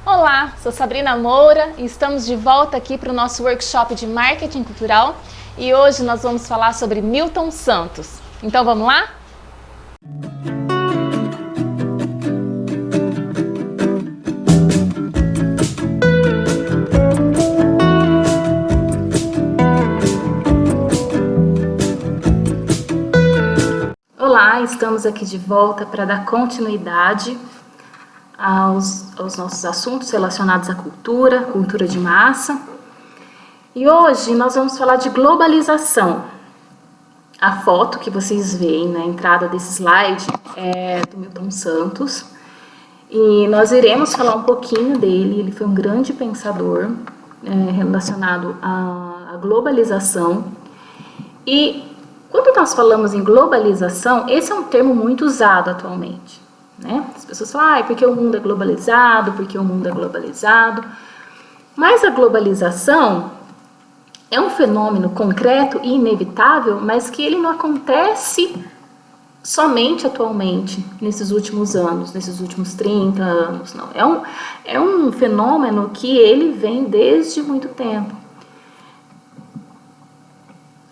Olá, sou Sabrina Moura e estamos de volta aqui para o nosso workshop de marketing cultural e hoje nós vamos falar sobre Milton Santos. Então vamos lá? Olá, estamos aqui de volta para dar continuidade aos nossos assuntos relacionados à cultura de massa. E hoje nós vamos falar de globalização. A foto que vocês veem na entrada desse slide é do Milton Santos. E nós iremos falar um pouquinho dele. Ele foi um grande pensador relacionado à globalização. E quando nós falamos em globalização, esse é um termo muito usado atualmente. Né? As pessoas falam, porque o mundo é globalizado, porque o mundo é globalizado. Mas a globalização é um fenômeno concreto e inevitável, mas que ele não acontece somente atualmente, nesses últimos anos, nesses últimos 30 anos. Não. É um fenômeno que ele vem desde muito tempo.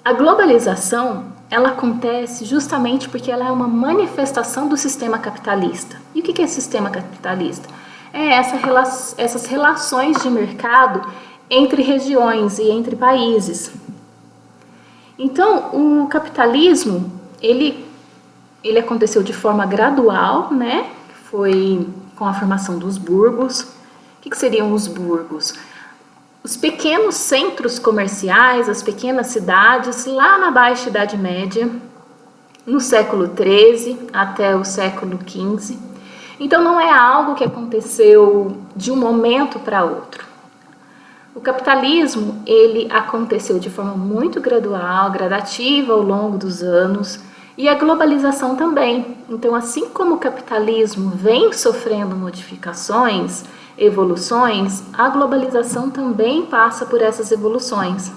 A globalização ela acontece justamente porque ela é uma manifestação do sistema capitalista. E o que é sistema capitalista? É essas relações de mercado entre regiões e entre países. Então, o capitalismo, ele aconteceu de forma gradual, né? Foi com a formação dos burgos. O que seriam os burgos? Os pequenos centros comerciais, as pequenas cidades, lá na Baixa Idade Média, no século XIII até o século XV. Então, não é algo que aconteceu de um momento para outro. O capitalismo, ele aconteceu de forma muito gradual, gradativa ao longo dos anos, e a globalização também. Então, assim como o capitalismo vem sofrendo modificações, evoluções, a globalização também passa por essas evoluções.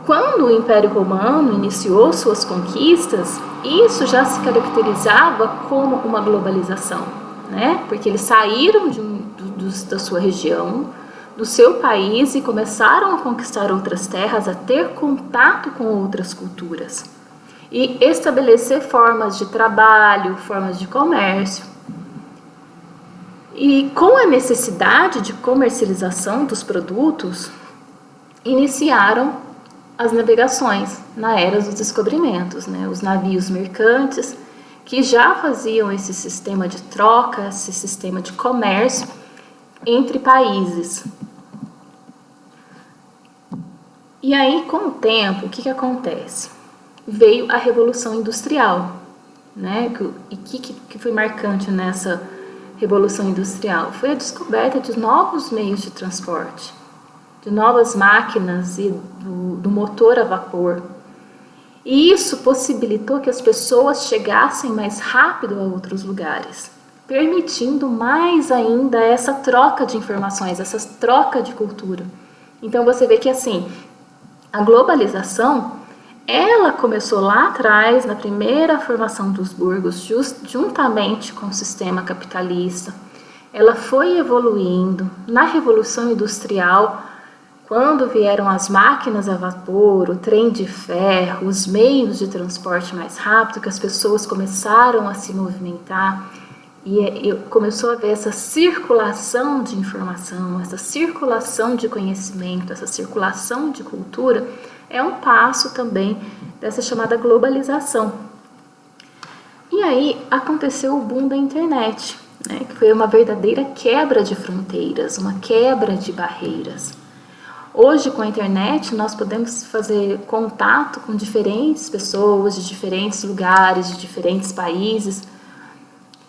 Quando o Império Romano iniciou suas conquistas, isso já se caracterizava como uma globalização, né? Porque eles saíram da sua região, do seu país e começaram a conquistar outras terras, a ter contato com outras culturas e estabelecer formas de trabalho, formas de comércio. E com a necessidade de comercialização dos produtos, iniciaram as navegações na era dos descobrimentos, né? Os navios mercantes que já faziam esse sistema de troca, esse sistema de comércio entre países. E aí, com o tempo, o que acontece? Veio a Revolução Industrial, né? E o que foi marcante nessa Revolução Industrial? Foi a descoberta de novos meios de transporte, de novas máquinas e do motor a vapor. E isso possibilitou que as pessoas chegassem mais rápido a outros lugares, permitindo mais ainda essa troca de informações, essa troca de cultura. Então você vê que assim, a globalização, ela começou lá atrás, na primeira formação dos burgos, juntamente com o sistema capitalista. Ela foi evoluindo. Na Revolução Industrial, quando vieram as máquinas a vapor, o trem de ferro, os meios de transporte mais rápido, que as pessoas começaram a se movimentar e começou a haver essa circulação de informação, essa circulação de conhecimento, essa circulação de cultura, é um passo também dessa chamada globalização. E aí aconteceu o boom da internet, né, que foi uma verdadeira quebra de fronteiras, uma quebra de barreiras. Hoje, com a internet, nós podemos fazer contato com diferentes pessoas de diferentes lugares, de diferentes países.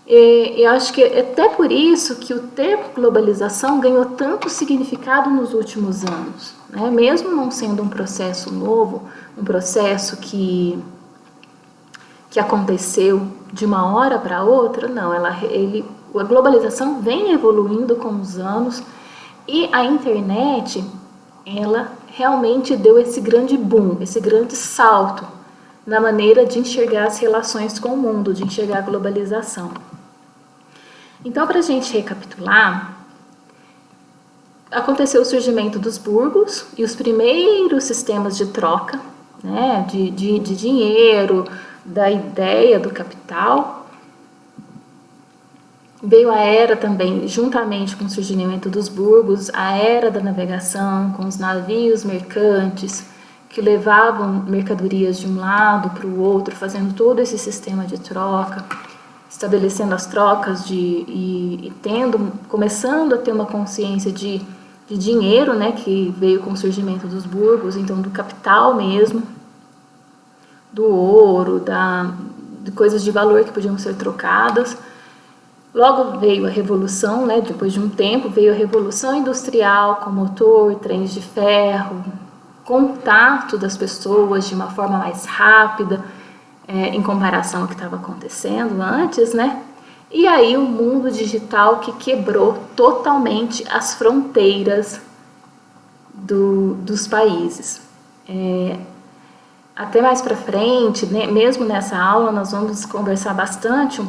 E eu acho que é até por isso que o termo globalização ganhou tanto significado nos últimos anos, né? Mesmo não sendo um processo novo, um processo que aconteceu de uma hora para outra, não, a globalização vem evoluindo com os anos e a internet, ela realmente deu esse grande boom, esse grande salto na maneira de enxergar as relações com o mundo, de enxergar a globalização. Então, para a gente recapitular, aconteceu o surgimento dos burgos e os primeiros sistemas de troca, né, de dinheiro, da ideia do capital. Veio a era também, juntamente com o surgimento dos burgos, a era da navegação, com os navios mercantes, que levavam mercadorias de um lado para o outro, fazendo todo esse sistema de troca, estabelecendo as trocas começando a ter uma consciência de dinheiro, né, que veio com o surgimento dos burgos, então do capital mesmo, do ouro, de coisas de valor que podiam ser trocadas. Logo veio a revolução, né, depois de um tempo, veio a revolução industrial com motor, trens de ferro, contato das pessoas de uma forma mais rápida, em comparação ao que estava acontecendo antes, né? E aí o mundo digital que quebrou totalmente as fronteiras dos países. Até mais para frente, né, mesmo nessa aula, nós vamos conversar bastante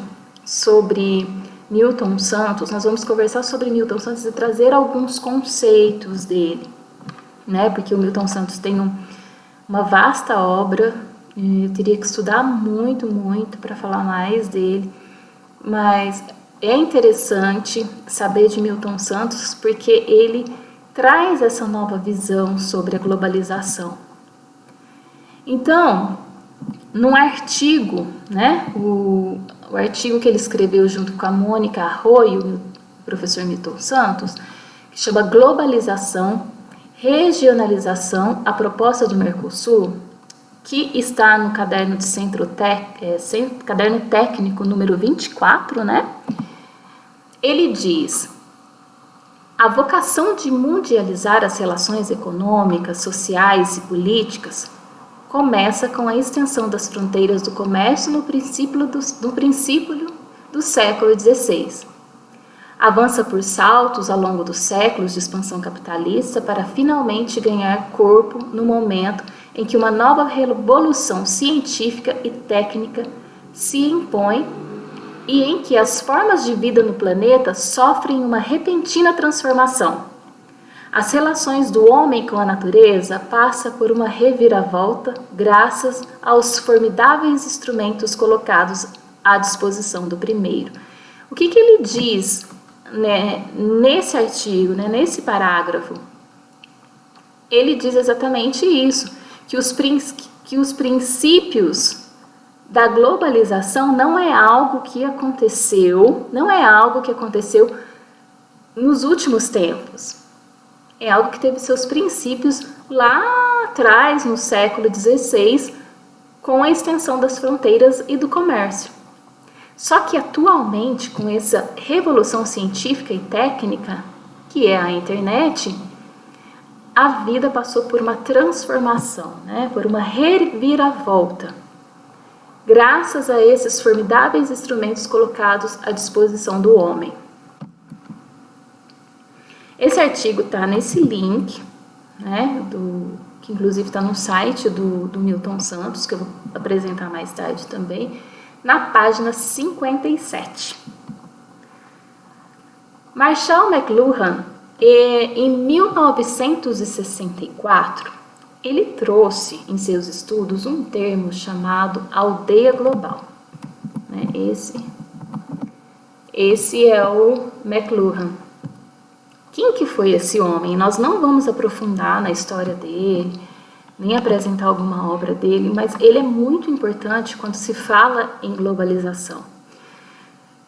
sobre Milton Santos. Nós vamos conversar sobre Milton Santos e trazer alguns conceitos dele, né? Porque o Milton Santos tem uma vasta obra, eu teria que estudar muito para falar mais dele, mas é interessante saber de Milton Santos porque ele traz essa nova visão sobre a globalização. Então, num artigo, né, o artigo que ele escreveu junto com a Mônica Arroio, o professor Milton Santos, que chama Globalização, Regionalização, a proposta do Mercosul, que está no caderno de caderno técnico número 24, né? Ele diz: a vocação de mundializar as relações econômicas, sociais e políticas começa com a extensão das fronteiras do comércio no princípio do século XVI. Avança por saltos ao longo dos séculos de expansão capitalista para finalmente ganhar corpo no momento em que uma nova revolução científica e técnica se impõe e em que as formas de vida no planeta sofrem uma repentina transformação. As relações do homem com a natureza passam por uma reviravolta graças aos formidáveis instrumentos colocados à disposição do primeiro. O que ele diz, né, nesse artigo, né, nesse parágrafo? Ele diz exatamente isso, que os princípios da globalização não é algo que aconteceu nos últimos tempos. É algo que teve seus princípios lá atrás, no século XVI, com a extensão das fronteiras e do comércio. Só que atualmente, com essa revolução científica e técnica, que é a internet, a vida passou por uma transformação, né? Por uma reviravolta, graças a esses formidáveis instrumentos colocados à disposição do homem. Esse artigo está nesse link, né, que inclusive está no site do Milton Santos, que eu vou apresentar mais tarde também, na página 57. Marshall McLuhan, em 1964, ele trouxe em seus estudos um termo chamado aldeia global. Esse é o McLuhan. Quem que foi esse homem? Nós não vamos aprofundar na história dele, nem apresentar alguma obra dele, mas ele é muito importante quando se fala em globalização.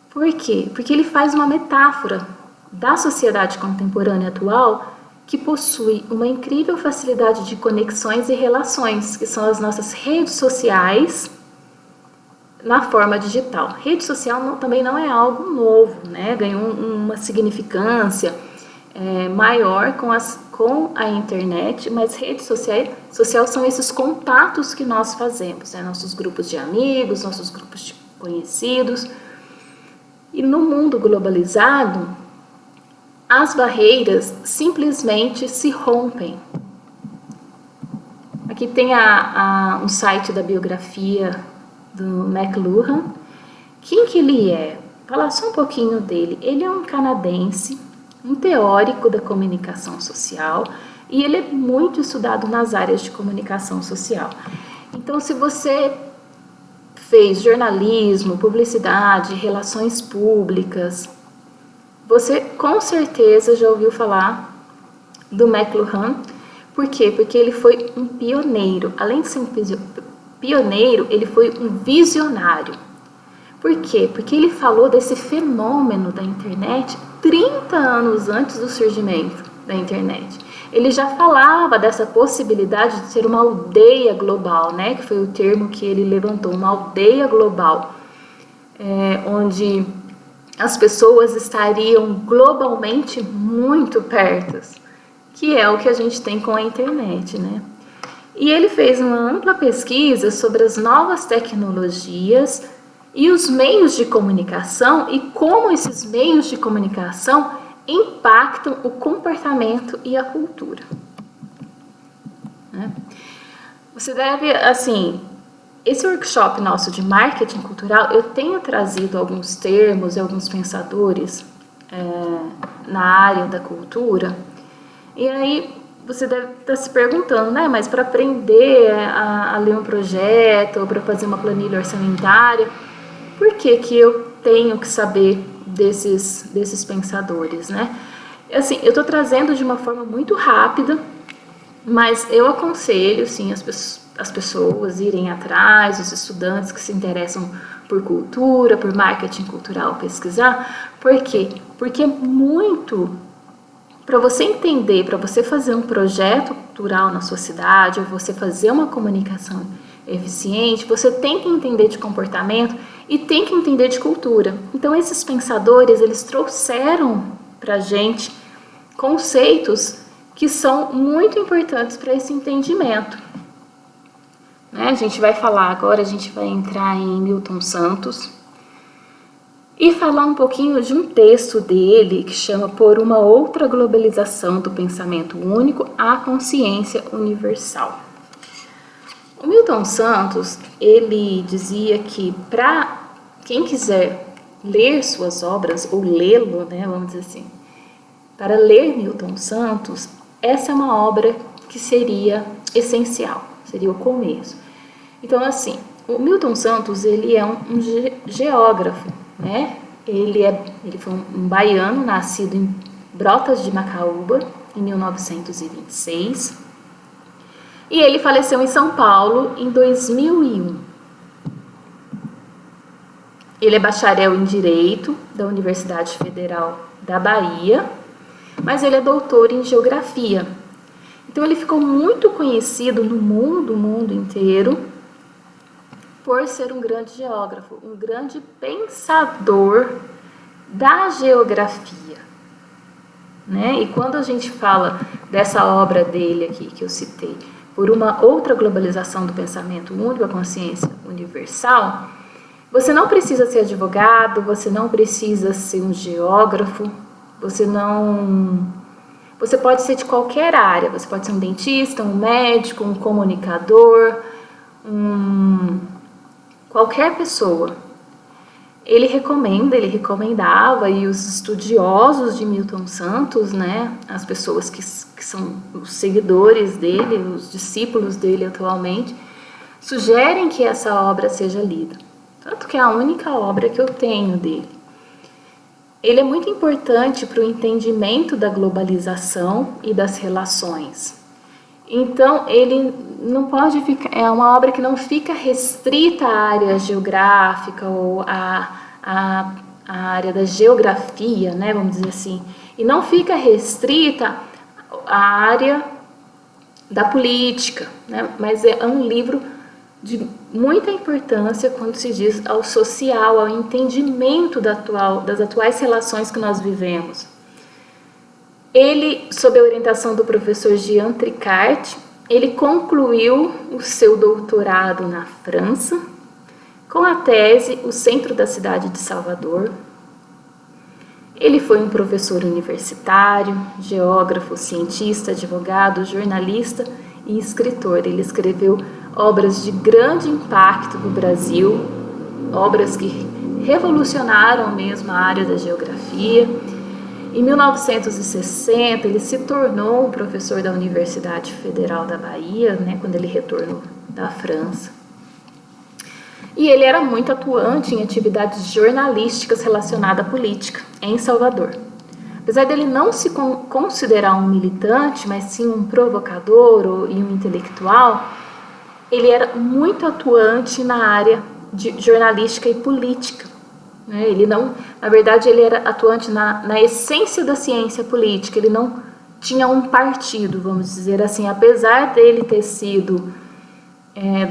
Por quê? Porque ele faz uma metáfora da sociedade contemporânea atual que possui uma incrível facilidade de conexões e relações, que são as nossas redes sociais na forma digital. Rede social também não é algo novo, né? Ganhou uma significância maior com a internet, mas rede social são esses contatos que nós fazemos, né? Nossos grupos de amigos, nossos grupos de conhecidos. E no mundo globalizado, as barreiras simplesmente se rompem. Aqui tem um site da biografia do McLuhan. Quem que ele é? falar só um pouquinho dele. Ele é um canadense, um teórico da comunicação social, e ele é muito estudado nas áreas de comunicação social. Então, se você fez jornalismo, publicidade, relações públicas, você com certeza já ouviu falar do McLuhan. Por quê? Porque ele foi um pioneiro. Além de ser um pioneiro, ele foi um visionário. Por quê? Porque ele falou desse fenômeno da internet 30 anos antes do surgimento da internet. Ele já falava dessa possibilidade de ser uma aldeia global, né? Que foi o termo que ele levantou, uma aldeia global, onde as pessoas estariam globalmente muito perto, que é o que a gente tem com a internet, né? E ele fez uma ampla pesquisa sobre as novas tecnologias e os meios de comunicação e como esses meios de comunicação impactam o comportamento e a cultura. Você deve, assim, esse workshop nosso de marketing cultural, eu tenho trazido alguns termos e alguns pensadores na área da cultura, e aí você deve estar se perguntando, né, mas para aprender a ler um projeto ou para fazer uma planilha orçamentária, por que que eu tenho que saber desses pensadores, né? Assim, eu estou trazendo de uma forma muito rápida, mas eu aconselho, sim, as pessoas irem atrás, os estudantes que se interessam por cultura, por marketing cultural, pesquisar. Por quê? Porque é muito... Para você entender, para você fazer um projeto cultural na sua cidade, ou você fazer uma comunicação eficiente, você tem que entender de comportamento e tem que entender de cultura. Então, esses pensadores, eles trouxeram para a gente conceitos que são muito importantes para esse entendimento. A gente vai falar agora, a gente vai entrar em Milton Santos e falar um pouquinho de um texto dele que chama Por uma outra globalização do pensamento único à consciência universal. O Milton Santos, ele dizia que para quem quiser ler suas obras, ou lê-lo, né, vamos dizer assim, para ler Milton Santos, essa é uma obra que seria essencial, seria o começo. Então, assim, o Milton Santos, ele é um geógrafo, né? Ele foi um baiano, nascido em Brotas de Macaúba, em 1926, e ele faleceu em São Paulo em 2001. Ele é bacharel em Direito da Universidade Federal da Bahia, mas ele é doutor em Geografia. Então ele ficou muito conhecido no mundo inteiro, por ser um grande geógrafo, um grande pensador da geografia, né? E quando a gente fala dessa obra dele aqui, que eu citei, Por uma outra globalização do pensamento único à consciência universal, você não precisa ser advogado, você não precisa ser um geógrafo, você pode ser de qualquer área, você pode ser um dentista, um médico, um comunicador, qualquer pessoa. Ele recomendava, e os estudiosos de Milton Santos, né, as pessoas que são os seguidores dele, os discípulos dele atualmente, sugerem que essa obra seja lida. Tanto que é a única obra que eu tenho dele. Ele é muito importante para o entendimento da globalização e das relações. Então, ele não pode ficar, é uma obra que não fica restrita à área geográfica ou à área da geografia, né, vamos dizer assim, e não fica restrita à área da política, né, mas é um livro de muita importância quando se diz ao social, ao entendimento das atuais relações que nós vivemos. Ele, sob a orientação do professor Jean Tricart, ele concluiu o seu doutorado na França, com a tese O Centro da Cidade de Salvador. Ele foi um professor universitário, geógrafo, cientista, advogado, jornalista e escritor. Ele escreveu obras de grande impacto no Brasil, obras que revolucionaram mesmo a área da geografia. Em 1960, ele se tornou professor da Universidade Federal da Bahia, né, quando ele retornou da França. E ele era muito atuante em atividades jornalísticas relacionadas à política em Salvador. Apesar dele não se considerar um militante, mas sim um provocador e um intelectual, ele era muito atuante na área de jornalística e política. Ele não, na verdade, ele era atuante na essência da ciência política. Ele não tinha um partido, vamos dizer assim, apesar dele ter sido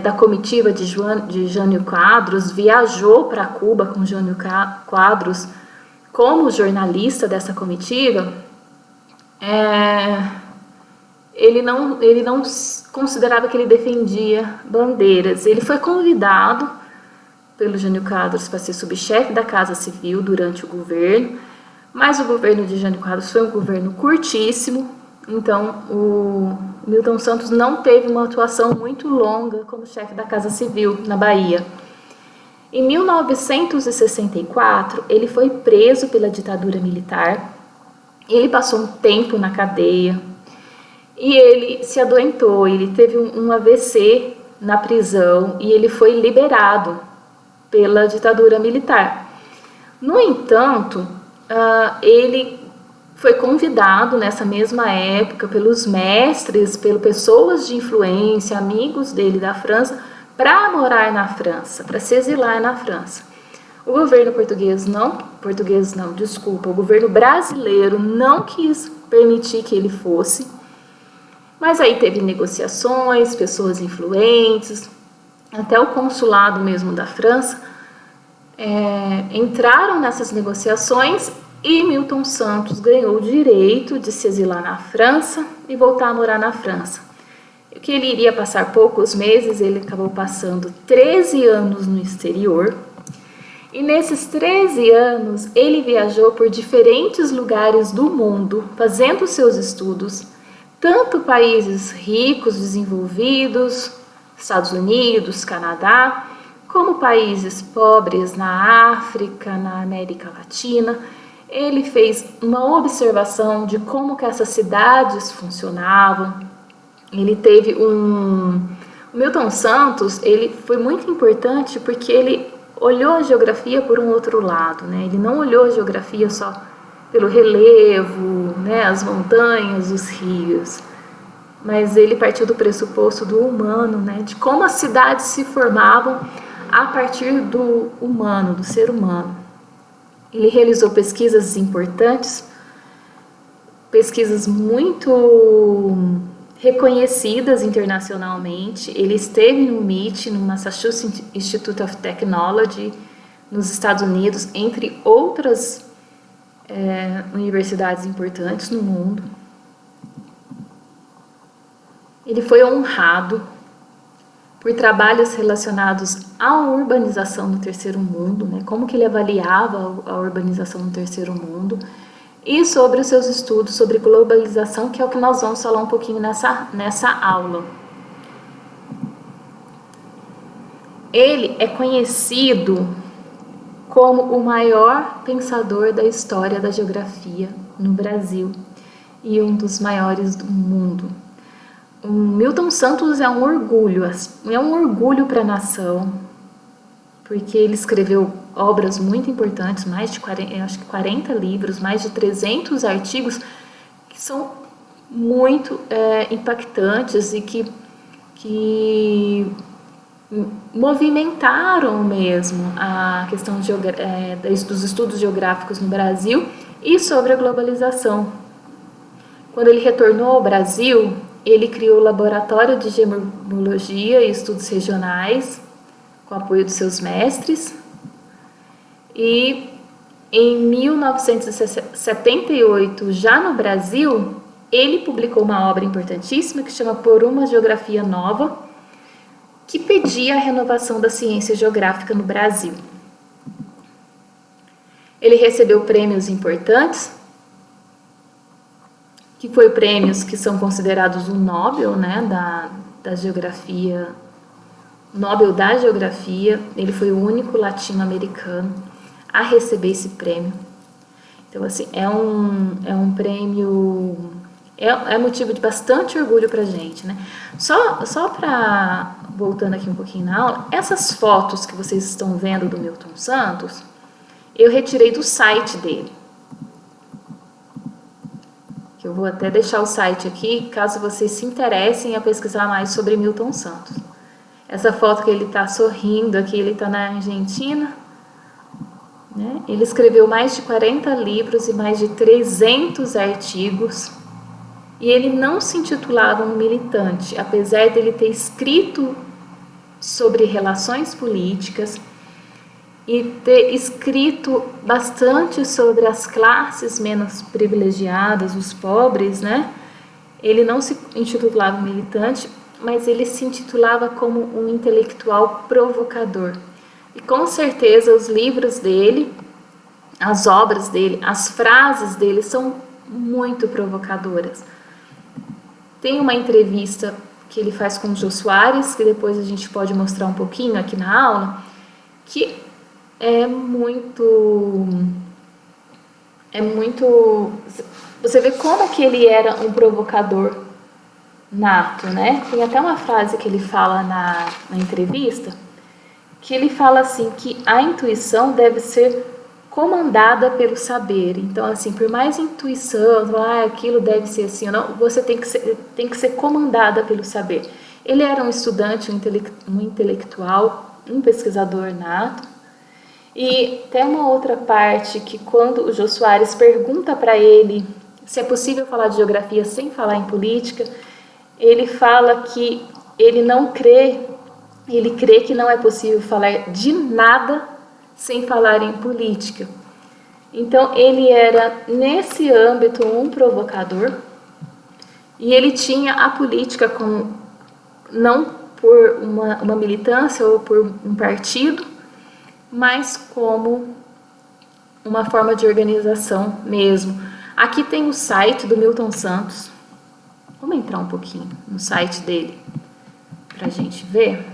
da comitiva de Jânio Quadros, viajou para Cuba com Jânio Quadros como jornalista dessa comitiva. Ele não considerava que ele defendia bandeiras. Ele foi convidado pelo Jânio Quadros para ser subchefe da Casa Civil durante o governo, mas o governo de Jânio Quadros foi um governo curtíssimo, então o Milton Santos não teve uma atuação muito longa como chefe da Casa Civil na Bahia. Em 1964, ele foi preso pela ditadura militar, ele passou um tempo na cadeia e ele se adoentou, ele teve um AVC na prisão e ele foi liberado pela ditadura militar. No entanto, ele foi convidado nessa mesma época pelos mestres, pelas pessoas de influência, amigos dele da França, para morar na França, para se exilar na França. O governo o governo brasileiro não quis permitir que ele fosse, mas aí teve negociações, pessoas influentes, até o consulado mesmo da França, entraram nessas negociações e Milton Santos ganhou o direito de se exilar na França e voltar a morar na França. Que ele iria passar poucos meses, ele acabou passando 13 anos no exterior. E nesses 13 anos, ele viajou por diferentes lugares do mundo, fazendo seus estudos, tanto países ricos, desenvolvidos, Estados Unidos, Canadá, como países pobres na África, na América Latina. Ele fez uma observação de como que essas cidades funcionavam. Ele teve O Milton Santos, ele foi muito importante porque ele olhou a geografia por um outro lado, né? Ele não olhou a geografia só pelo relevo, né, as montanhas, os rios, mas ele partiu do pressuposto do humano, né, de como as cidades se formavam a partir do humano, do ser humano. Ele realizou pesquisas importantes, pesquisas muito reconhecidas internacionalmente. Ele esteve no MIT, no Massachusetts Institute of Technology, nos Estados Unidos, entre outras universidades importantes no mundo. Ele foi honrado por trabalhos relacionados à urbanização do terceiro mundo, né? Como que ele avaliava a urbanização do terceiro mundo, e sobre os seus estudos sobre globalização, que é o que nós vamos falar um pouquinho nessa aula. Ele é conhecido como o maior pensador da história da geografia no Brasil e um dos maiores do mundo. O Milton Santos é um orgulho para a nação, porque ele escreveu obras muito importantes, mais de 40 livros, mais de 300 artigos, que são muito impactantes e que movimentaram mesmo a questão dos estudos geográficos no Brasil e sobre a globalização. Quando ele retornou ao Brasil, ele criou o Laboratório de Gemologia e Estudos Regionais, com apoio dos seus mestres, e em 1978, já no Brasil, ele publicou uma obra importantíssima que chama Por uma Geografia Nova, que pedia a renovação da ciência geográfica no Brasil. Ele recebeu prêmios importantes, que foi prêmios que são considerados o Nobel, né, da geografia, Nobel da Geografia. Ele foi o único latino-americano. a receber esse prêmio. Então, assim, é um prêmio, é motivo de bastante orgulho pra gente, né? Só para, voltando aqui um pouquinho na aula, essas fotos que vocês estão vendo do Milton Santos, eu retirei do site dele. Eu vou até deixar o site aqui, caso vocês se interessem a pesquisar mais sobre Milton Santos. Essa foto que ele está sorrindo aqui, ele está na Argentina, né? Ele escreveu mais de 40 livros e mais de 300 artigos, e ele não se intitulava um militante, apesar dele ter escrito sobre relações políticas e ter escrito bastante sobre as classes menos privilegiadas, os pobres, né? Ele não se intitulava militante, mas ele se intitulava como um intelectual provocador. E com certeza os livros dele, as obras dele, as frases dele são muito provocadoras. Tem uma entrevista que ele faz com o Jô Soares, que depois a gente pode mostrar um pouquinho aqui na aula, que é muito, você vê como que ele era um provocador nato, né? Tem até uma frase que ele fala na entrevista, que ele fala assim, que a intuição deve ser comandada pelo saber. Então, assim, por mais intuição, aquilo deve ser assim ou não, você tem que ser comandada pelo saber. Ele era um estudante, um intelectual, um pesquisador nato. E tem uma outra parte que quando o Jô Soares pergunta para ele se é possível falar de geografia sem falar em política, ele fala que ele não crê, ele crê que não é possível falar de nada sem falar em política. Então ele era nesse âmbito um provocador e ele tinha a política como não por uma militância ou por um partido, mas como uma forma de organização mesmo. Aqui tem o site do Milton Santos. Vamos entrar um pouquinho no site dele para a gente ver.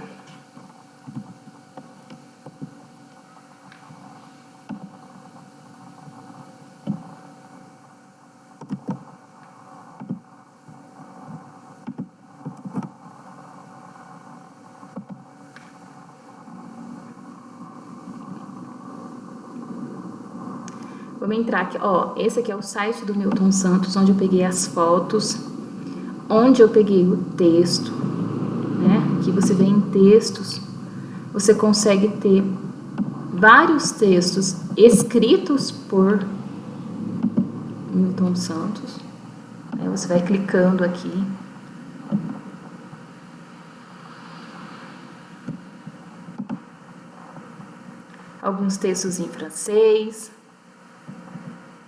Vamos entrar aqui, esse aqui é o site do Milton Santos, onde eu peguei as fotos, onde eu peguei o texto, né? Aqui você vê em textos, você consegue ter vários textos escritos por Milton Santos. Aí você vai clicando aqui. Alguns textos em francês,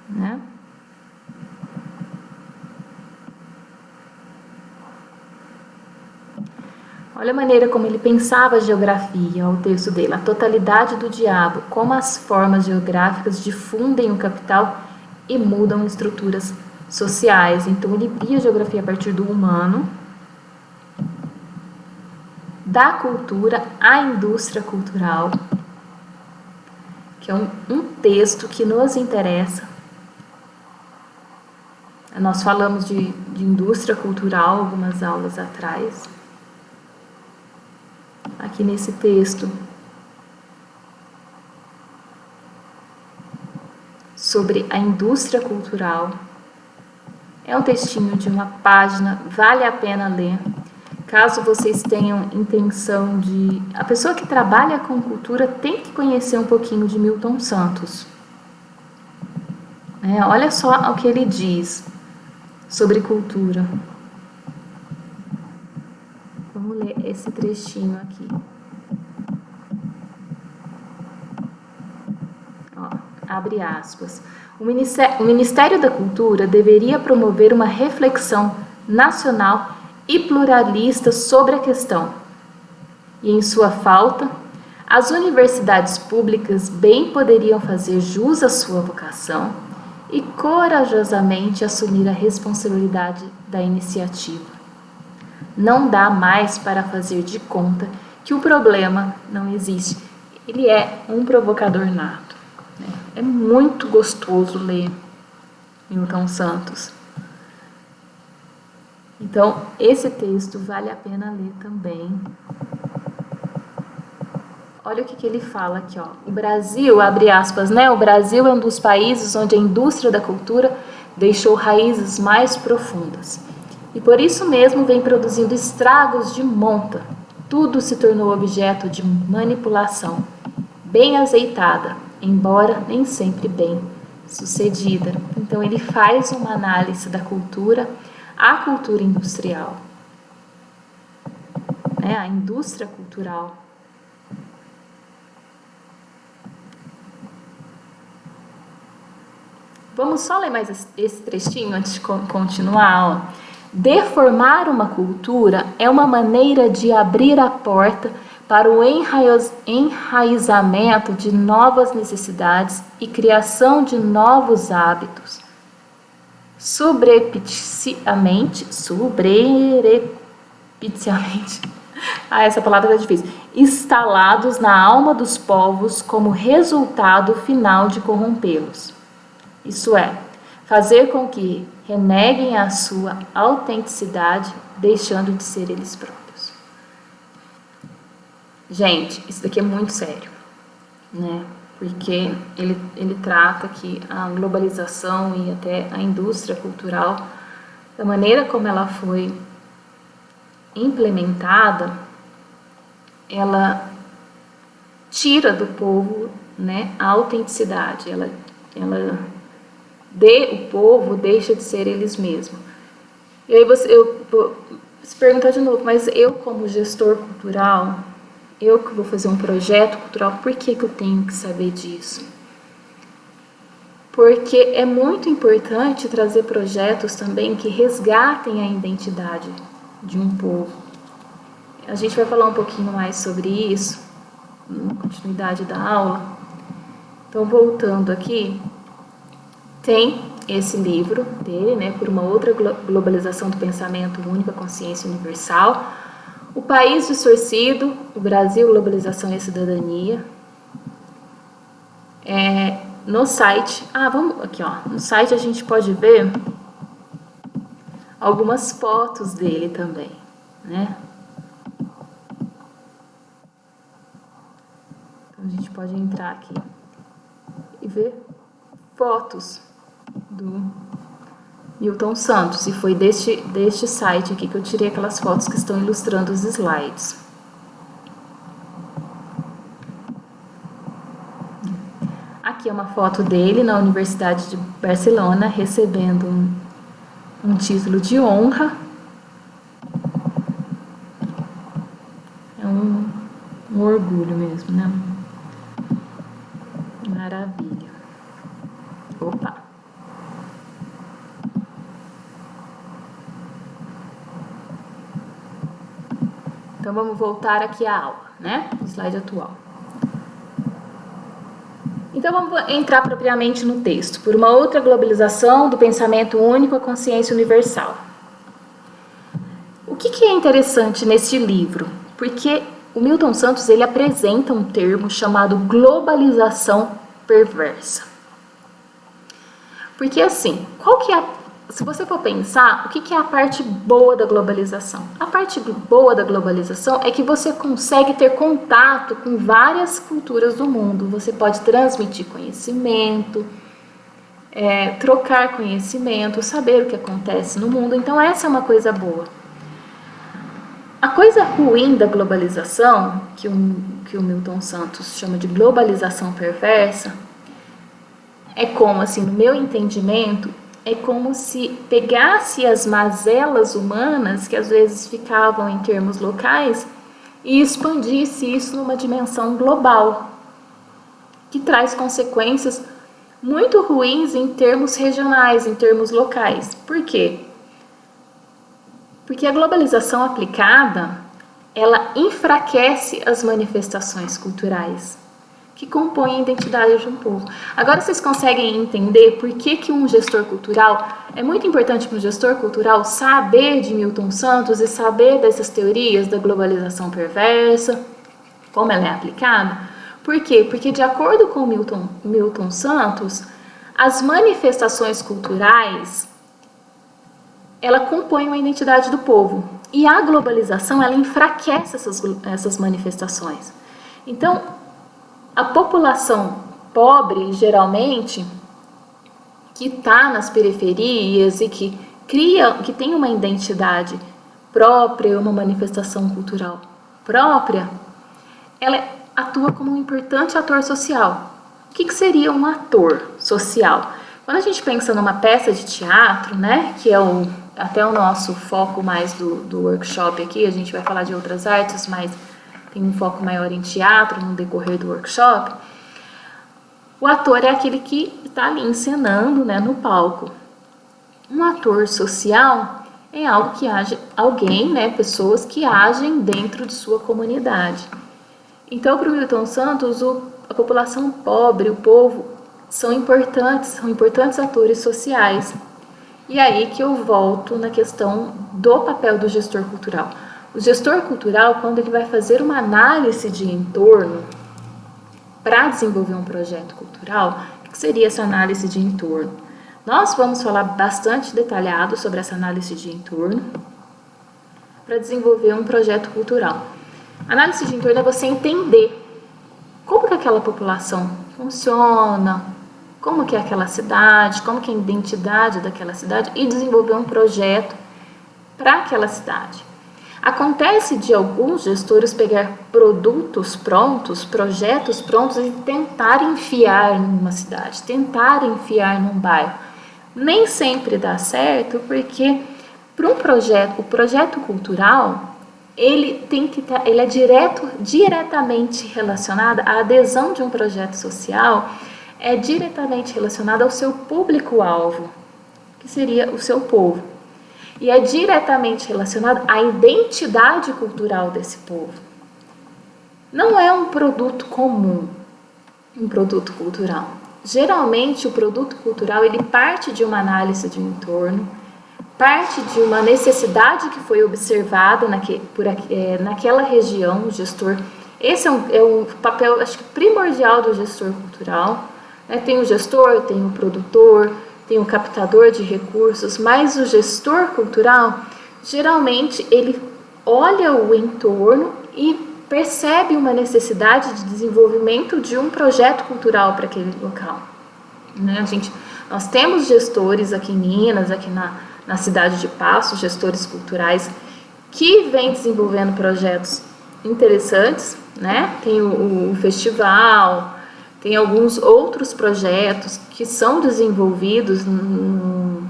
né? Olha a maneira como ele pensava a geografia, o texto dele, a totalidade do diabo, como as formas geográficas difundem o capital e mudam estruturas sociais. Então ele via a geografia a partir do humano, da cultura à indústria cultural, que é um texto que nos interessa. Nós falamos de indústria cultural algumas aulas atrás. Aqui nesse texto, sobre a indústria cultural. É um textinho de uma página, vale a pena ler. Caso vocês tenham intenção de... A pessoa que trabalha com cultura tem que conhecer um pouquinho de Milton Santos. Olha só o que ele diz sobre cultura. Vamos ler esse trechinho aqui. Abre aspas. O Ministério da Cultura deveria promover uma reflexão nacional e pluralista sobre a questão. E em sua falta, as universidades públicas bem poderiam fazer jus à sua vocação e corajosamente assumir a responsabilidade da iniciativa. Não dá mais para fazer de conta que o problema não existe. Ele é um provocador nato. É muito gostoso ler Milton Santos. Então, esse texto vale a pena ler também. Olha o que ele fala aqui, ó. O Brasil, abre aspas, né? O Brasil é um dos países onde a indústria da cultura deixou raízes mais profundas. E por isso mesmo vem produzindo estragos de monta. Tudo se tornou objeto de manipulação, bem azeitada, embora nem sempre bem sucedida. Então ele faz uma análise da cultura, a cultura industrial, né? A indústria cultural. Vamos só ler mais esse trechinho antes de continuar. Ó. Deformar uma cultura é uma maneira de abrir a porta para o enraizamento de novas necessidades e criação de novos hábitos. Subrepticiamente, essa palavra é difícil, instalados na alma dos povos como resultado final de corrompê-los. Isso é, fazer com que reneguem a sua autenticidade, deixando de ser eles próprios. Gente, isso daqui é muito sério, né? Porque ele trata aqui a globalização e até a indústria cultural, da maneira como ela foi implementada, ela tira do povo, né, a autenticidade, ela o povo deixa de ser eles mesmos. E aí eu vou se perguntar de novo, mas eu como gestor cultural, eu que vou fazer um projeto cultural, por que eu tenho que saber disso? Porque é muito importante trazer projetos também que resgatem a identidade de um povo. A gente vai falar um pouquinho mais sobre isso na continuidade da aula. Então, voltando aqui, tem esse livro dele, né, Por uma outra globalização do pensamento único, a consciência universal, O País Distorcido, o Brasil, Globalização e a Cidadania. No site, vamos aqui, ó, no site a gente pode ver algumas fotos dele também, né? Então a gente pode entrar aqui e ver fotos do Milton Santos, e foi deste site aqui que eu tirei aquelas fotos que estão ilustrando os slides. Aqui é uma foto dele na Universidade de Barcelona, recebendo um título de honra. É um orgulho mesmo, né? Maravilha. Opa! Então, vamos voltar aqui à aula, né? Slide atual. Então, vamos entrar propriamente no texto. Por uma outra globalização do pensamento único, a consciência universal. O que é interessante nesse livro? Porque o Milton Santos, ele apresenta um termo chamado globalização perversa. Porque assim, se você for pensar, o que é a parte boa da globalização? A parte boa da globalização é que você consegue ter contato com várias culturas do mundo. Você pode transmitir conhecimento, trocar conhecimento, saber o que acontece no mundo. Então, essa é uma coisa boa. A coisa ruim da globalização, que o Milton Santos chama de globalização perversa, é como, assim, no meu entendimento, é como se pegasse as mazelas humanas, que às vezes ficavam em termos locais, e expandisse isso numa dimensão global, que traz consequências muito ruins em termos regionais, em termos locais. Por quê? Porque a globalização aplicada, ela enfraquece as manifestações culturais que compõem a identidade de um povo. Agora vocês conseguem entender por que um gestor cultural, é muito importante para um gestor cultural saber de Milton Santos e saber dessas teorias da globalização perversa, como ela é aplicada? Por quê? Porque, de acordo com Milton Santos, as manifestações culturais, ela compõe uma identidade do povo. E a globalização, ela enfraquece essas manifestações. Então, a população pobre, geralmente, que está nas periferias e que tem uma identidade própria, uma manifestação cultural própria, ela atua como um importante ator social. O que seria um ator social? Quando a gente pensa numa peça de teatro, né, que é até o nosso foco mais do workshop aqui, a gente vai falar de outras artes, mas tem um foco maior em teatro no decorrer do workshop, o ator é aquele que está ali encenando, né, no palco. Um ator social é algo que age, alguém, né, pessoas que agem dentro de sua comunidade. Então, para o Milton Santos, a população pobre, o povo, são importantes atores sociais. E aí que eu volto na questão do papel do gestor cultural. O gestor cultural, quando ele vai fazer uma análise de entorno para desenvolver um projeto cultural, o que seria essa análise de entorno? Nós vamos falar bastante detalhado sobre essa análise de entorno para desenvolver um projeto cultural. Análise de entorno é você entender como que aquela população funciona, como que é aquela cidade, como que é a identidade daquela cidade e desenvolver um projeto para aquela cidade. Acontece de alguns gestores pegar produtos prontos, projetos prontos e tentar enfiar numa cidade, tentar enfiar num bairro. Nem sempre dá certo, porque para um projeto, o projeto cultural, ele é diretamente relacionado, a adesão de um projeto social é diretamente relacionada ao seu público-alvo, que seria o seu povo. E é diretamente relacionado à identidade cultural desse povo. Não é um produto comum, um produto cultural. Geralmente, o produto cultural ele parte de uma análise de entorno, parte de uma necessidade que foi observada naquela região, o gestor. Esse é um papel, acho que primordial do gestor cultural. Tem o gestor, tem o produtor, tem o captador de recursos, mas o gestor cultural, geralmente, ele olha o entorno e percebe uma necessidade de desenvolvimento de um projeto cultural para aquele local. Nós temos gestores aqui em Minas, aqui na cidade de Paços, gestores culturais, que vêm desenvolvendo projetos interessantes, né? Tem o festival, tem alguns outros projetos que são desenvolvidos no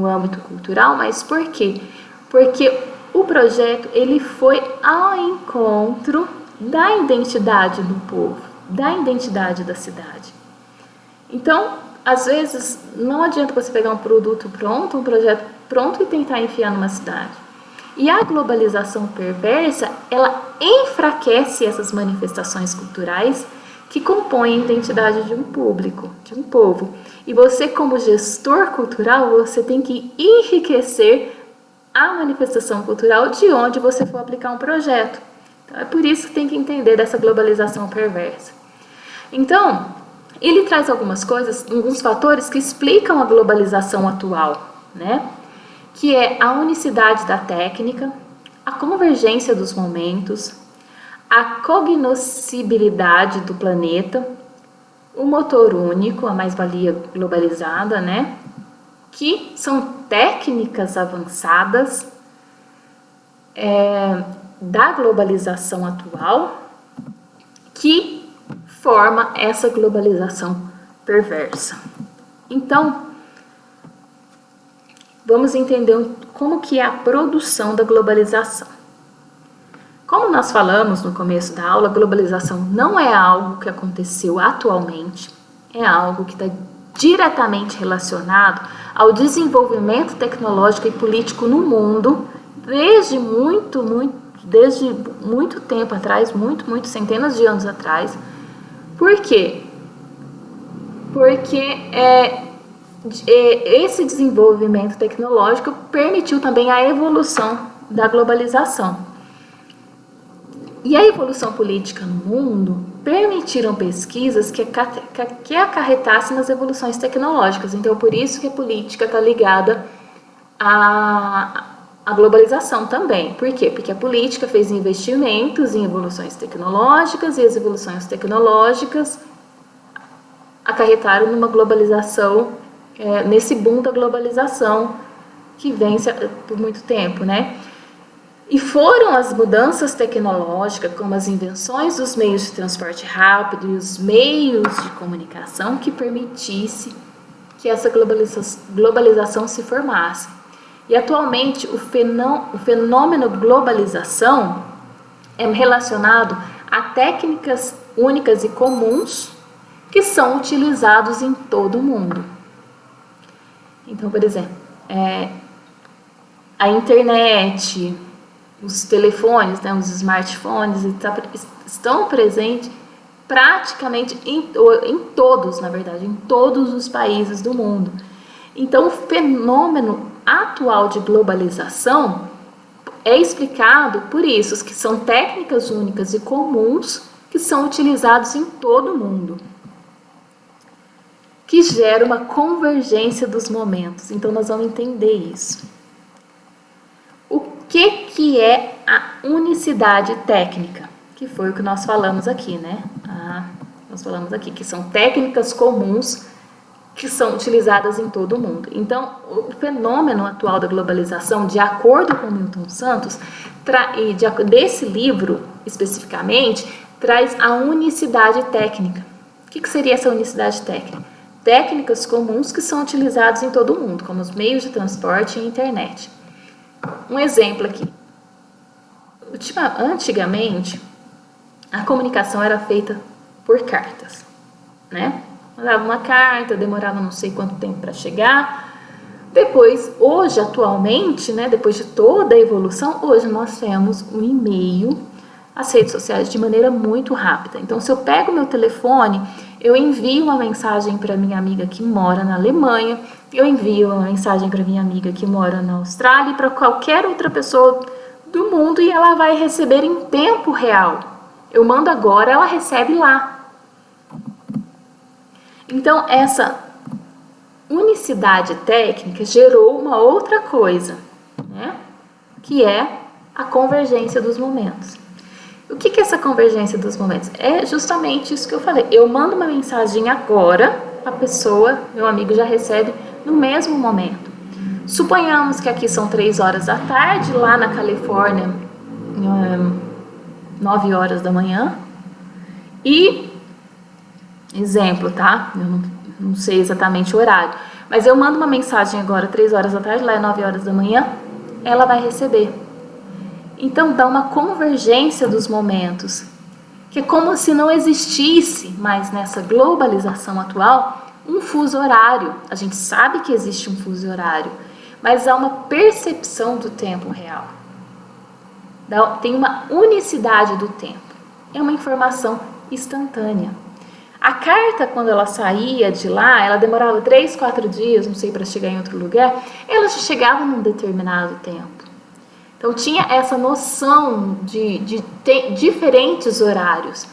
âmbito cultural, mas por quê? Porque o projeto ele foi ao encontro da identidade do povo, da identidade da cidade. Então, às vezes, não adianta você pegar um produto pronto, um projeto pronto e tentar enfiar numa cidade. E a globalização perversa, ela enfraquece essas manifestações culturais que compõem a identidade de um público, de um povo. E você, como gestor cultural, você tem que enriquecer a manifestação cultural de onde você for aplicar um projeto. Então, é por isso que tem que entender dessa globalização perversa. Então, ele traz algumas coisas, alguns fatores que explicam a globalização atual, né? Que é a unicidade da técnica, a convergência dos momentos, a cognoscibilidade do planeta, o motor único, a mais-valia globalizada, né? Que são técnicas avançadas da globalização atual que forma essa globalização perversa. Então, vamos entender como que é a produção da globalização. Como nós falamos no começo da aula, a globalização não é algo que aconteceu atualmente, é algo que está diretamente relacionado ao desenvolvimento tecnológico e político no mundo desde muito tempo atrás, muito centenas de anos atrás. Por quê? Porque esse desenvolvimento tecnológico permitiu também a evolução da globalização. E a evolução política no mundo permitiram pesquisas que acarretassem nas evoluções tecnológicas. Então, por isso que a política está ligada à globalização também. Por quê? Porque a política fez investimentos em evoluções tecnológicas e as evoluções tecnológicas acarretaram numa globalização, nesse boom da globalização que vem por muito tempo, né? E foram as mudanças tecnológicas, como as invenções dos meios de transporte rápido e os meios de comunicação, que permitisse que essa globalização se formasse. E atualmente o fenômeno globalização é relacionado a técnicas únicas e comuns que são utilizados em todo o mundo. Então, por exemplo, a internet, os telefones, né, os smartphones estão presentes praticamente em todos, na verdade, em todos os países do mundo. Então, o fenômeno atual de globalização é explicado por isso, que são técnicas únicas e comuns que são utilizados em todo o mundo, que gera uma convergência dos momentos. Então, nós vamos entender isso. O que é a unicidade técnica? Que foi o que nós falamos aqui, né? Nós falamos aqui que são técnicas comuns que são utilizadas em todo o mundo. Então, o fenômeno atual da globalização, de acordo com Milton Santos, desse livro especificamente, traz a unicidade técnica. O que seria essa unicidade técnica? Técnicas comuns que são utilizadas em todo o mundo, como os meios de transporte e a internet. Um exemplo aqui. Antigamente, a comunicação era feita por cartas, né? Mandava uma carta, demorava não sei quanto tempo para chegar. Depois, hoje, atualmente, né, depois de toda a evolução, hoje nós temos um e-mail, as redes sociais de maneira muito rápida. Então, se eu pego meu telefone, eu envio uma mensagem para minha amiga que mora na Alemanha, eu envio uma mensagem para minha amiga que mora na Austrália e para qualquer outra pessoa do mundo, e ela vai receber em tempo real. Eu mando agora, ela recebe lá. Então, essa unicidade técnica gerou uma outra coisa, né? Que é a convergência dos momentos. O que é essa convergência dos momentos? É justamente isso que eu falei. Eu mando uma mensagem agora, a pessoa, meu amigo, já recebe no mesmo momento. Suponhamos que aqui são 3 horas da tarde, lá na Califórnia, 9 horas da manhã. E, exemplo, tá? Eu não sei exatamente o horário, mas eu mando uma mensagem agora, 3 horas da tarde, lá é 9 horas da manhã, ela vai receber. Então, dá uma convergência dos momentos, que é como se não existisse mais nessa globalização atual um fuso horário. A gente sabe que existe um fuso horário, mas há uma percepção do tempo real. Tem uma unicidade do tempo. É uma informação instantânea. A carta, quando ela saía de lá, ela demorava 3, 4 dias, não sei, para chegar em outro lugar, ela já chegava num determinado tempo. Então, tinha essa noção de diferentes horários.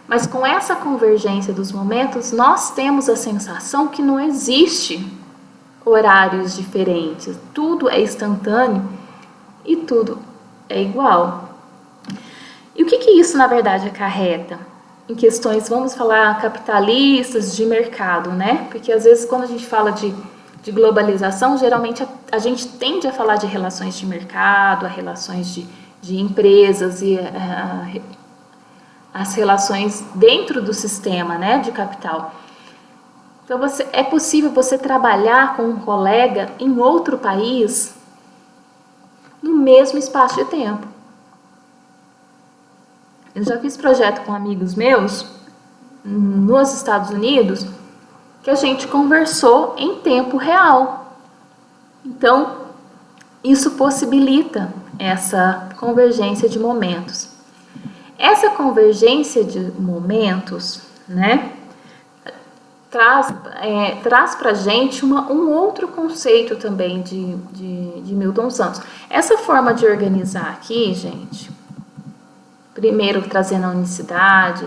Mas com essa convergência dos momentos, nós temos a sensação que não existe horários diferentes. Tudo é instantâneo e tudo é igual. E o que isso, na verdade, acarreta? Em questões, vamos falar, capitalistas, de mercado, né? Porque, às vezes, quando a gente fala de globalização, geralmente a gente tende a falar de relações de mercado, a relações de empresas e as relações dentro do sistema, né, de capital. Então, é possível você trabalhar com um colega em outro país no mesmo espaço de tempo. Eu já fiz projeto com amigos meus nos Estados Unidos que a gente conversou em tempo real. Então, isso possibilita essa convergência de momentos. Essa convergência de momentos, né, traz para a gente um outro conceito também de Milton Santos. Essa forma de organizar aqui, gente, primeiro trazendo a unicidade,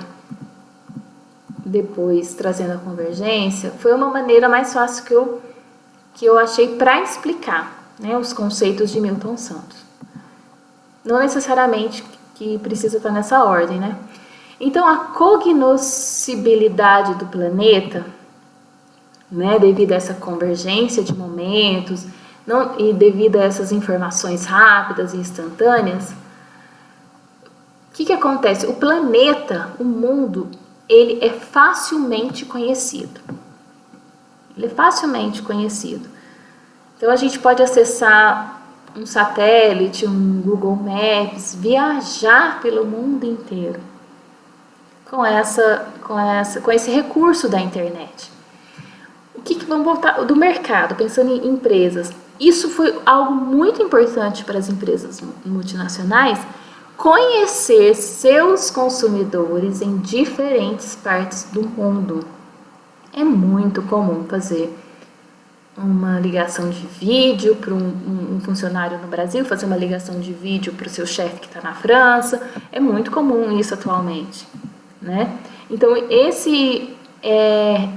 depois trazendo a convergência, foi uma maneira mais fácil que eu achei para explicar, né, os conceitos de Milton Santos. Não necessariamente que precisa estar nessa ordem, né? Então, a cognoscibilidade do planeta, né, devido a essa convergência de momentos e devido a essas informações rápidas e instantâneas, o que acontece? O planeta, o mundo, ele é facilmente conhecido. Ele é facilmente conhecido. Então, a gente pode acessar um satélite, um Google Maps, viajar pelo mundo inteiro com esse recurso da internet. Vamos voltar do mercado, pensando em empresas. Isso foi algo muito importante para as empresas multinacionais, conhecer seus consumidores em diferentes partes do mundo. É muito comum fazer uma ligação de vídeo para um funcionário no Brasil, fazer uma ligação de vídeo para o seu chefe que está na França. É muito comum isso atualmente, né? Então,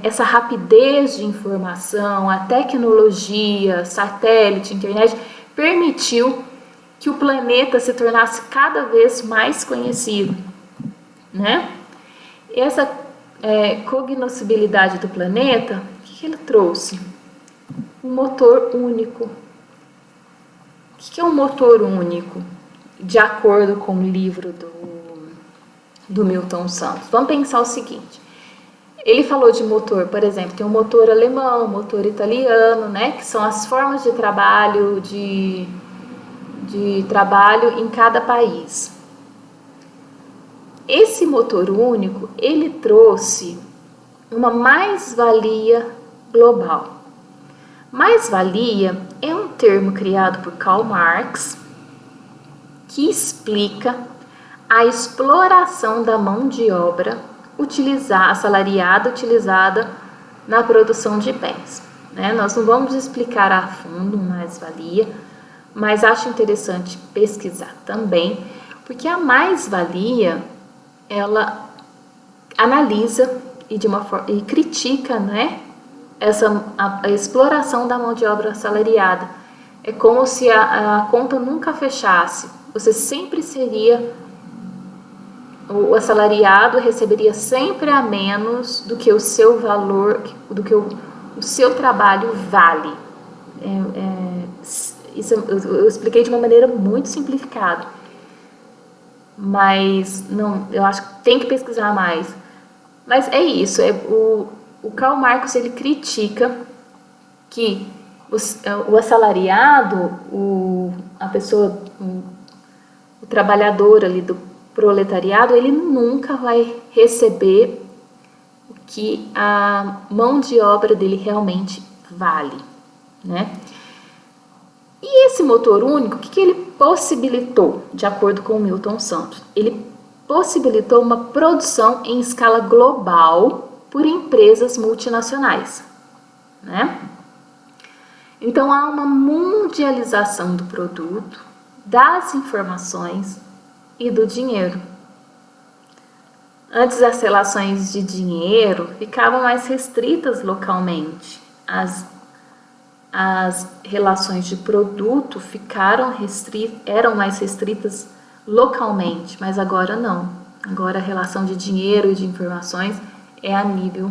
essa rapidez de informação, a tecnologia, satélite, internet, permitiu que o planeta se tornasse cada vez mais conhecido, né? Essa cognoscibilidade do planeta, o que ele trouxe? Um motor único. O que é um motor único? De acordo com o livro do Milton Santos. Vamos pensar o seguinte. Ele falou de motor, por exemplo, tem um motor alemão, um motor italiano, né? Que são as formas de trabalho, de trabalho em cada país. Esse motor único, ele trouxe uma mais-valia global. Mais-valia é um termo criado por Karl Marx que explica a exploração da mão de obra assalariada utilizada na produção de bens, né? Nós não vamos explicar a fundo mais-valia, mas acho interessante pesquisar também, porque a mais-valia ela analisa e critica, né, a exploração da mão de obra assalariada. É como se a conta nunca fechasse. Você sempre seria, o assalariado receberia sempre a menos do que o seu valor, do que o seu trabalho vale. Isso eu expliquei de uma maneira muito simplificada, mas não, eu acho que tem que pesquisar mais. Mas é isso, o Karl Marx ele critica que o assalariado, a pessoa, o trabalhador ali do proletariado, ele nunca vai receber o que a mão de obra dele realmente vale, né? E esse motor único, o que ele possibilitou, de acordo com o Milton Santos? Ele possibilitou uma produção em escala global por empresas multinacionais, né? Então, há uma mundialização do produto, das informações e do dinheiro. Antes, as relações de dinheiro ficavam mais restritas localmente. As relações de produto eram mais restritas localmente, mas agora não. Agora a relação de dinheiro e de informações é a nível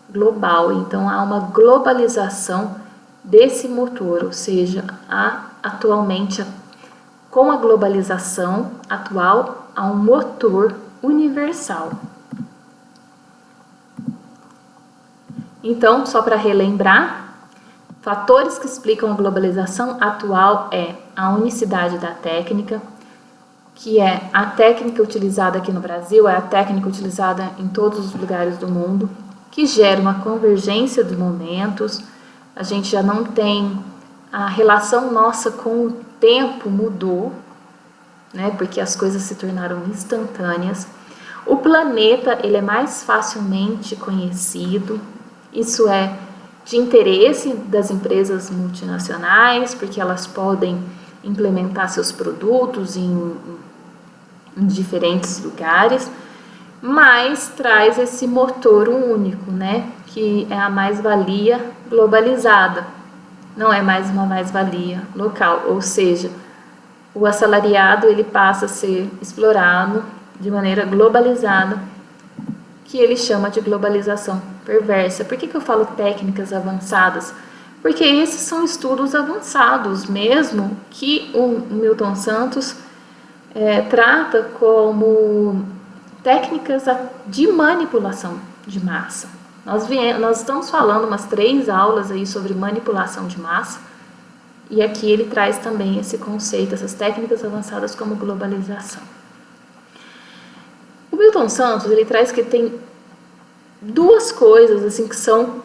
global. Então, há uma globalização desse motor, ou seja, atualmente, com a globalização atual, há um motor universal. Então, só para relembrar, fatores que explicam a globalização atual é a unicidade da técnica, que é a técnica utilizada aqui no Brasil, é a técnica utilizada em todos os lugares do mundo, que gera uma convergência de momentos. A gente já não tem, a relação nossa com o tempo mudou, né, porque as coisas se tornaram instantâneas. O planeta, ele é mais facilmente conhecido, isso é de interesse das empresas multinacionais, porque elas podem implementar seus produtos em em diferentes lugares, mas traz esse motor único, né? Que é a mais-valia globalizada, não é mais uma mais-valia local, ou seja, o assalariado ele passa a ser explorado de maneira globalizada, que ele chama de globalização perversa. Por que eu falo técnicas avançadas? Porque esses são estudos avançados mesmo, que o Milton Santos trata como técnicas de manipulação de massa. Nós estamos falando umas 3 aulas aí sobre manipulação de massa, e aqui ele traz também esse conceito, essas técnicas avançadas como globalização. O Milton Santos, ele traz que tem 2 coisas assim que são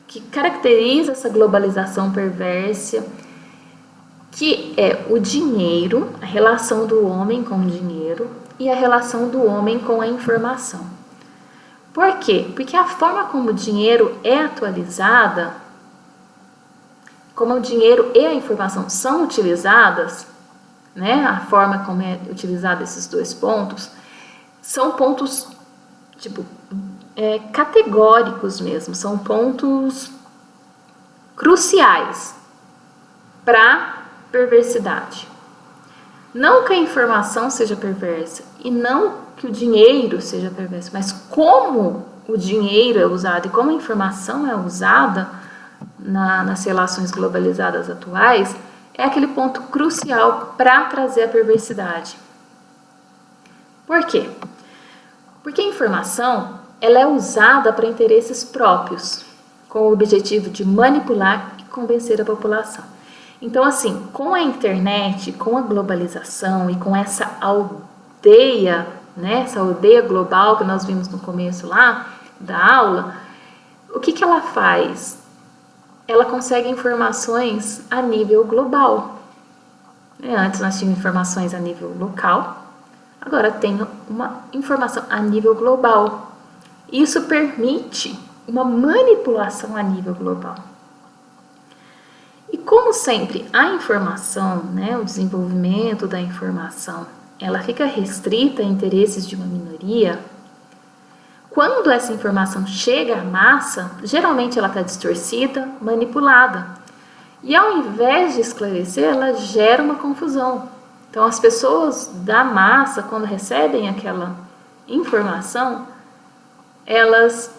que caracteriza essa globalização perversa, que é o dinheiro, a relação do homem com o dinheiro e a relação do homem com a informação. Por quê? Porque a forma como o dinheiro é atualizada, como o dinheiro e a informação são utilizadas, né, a forma como é utilizado esses 2 pontos, são pontos categóricos mesmo, são pontos cruciais para perversidade. Não que a informação seja perversa e não que o dinheiro seja perverso, mas como o dinheiro é usado e como a informação é usada nas relações globalizadas atuais é aquele ponto crucial para trazer a perversidade. Por quê? Porque a informação ela é usada para interesses próprios, com o objetivo de manipular e convencer a população. Então, assim, com a internet, com a globalização e com essa aldeia, né, essa aldeia global que nós vimos no começo lá da aula, o que ela faz? Ela consegue informações a nível global. Antes nós tínhamos informações a nível local, agora tem uma informação a nível global. Isso permite uma manipulação a nível global. E como sempre, a informação, né, o desenvolvimento da informação, ela fica restrita a interesses de uma minoria. Quando essa informação chega à massa, geralmente ela está distorcida, manipulada. E ao invés de esclarecer, ela gera uma confusão. Então, as pessoas da massa, quando recebem aquela informação, elas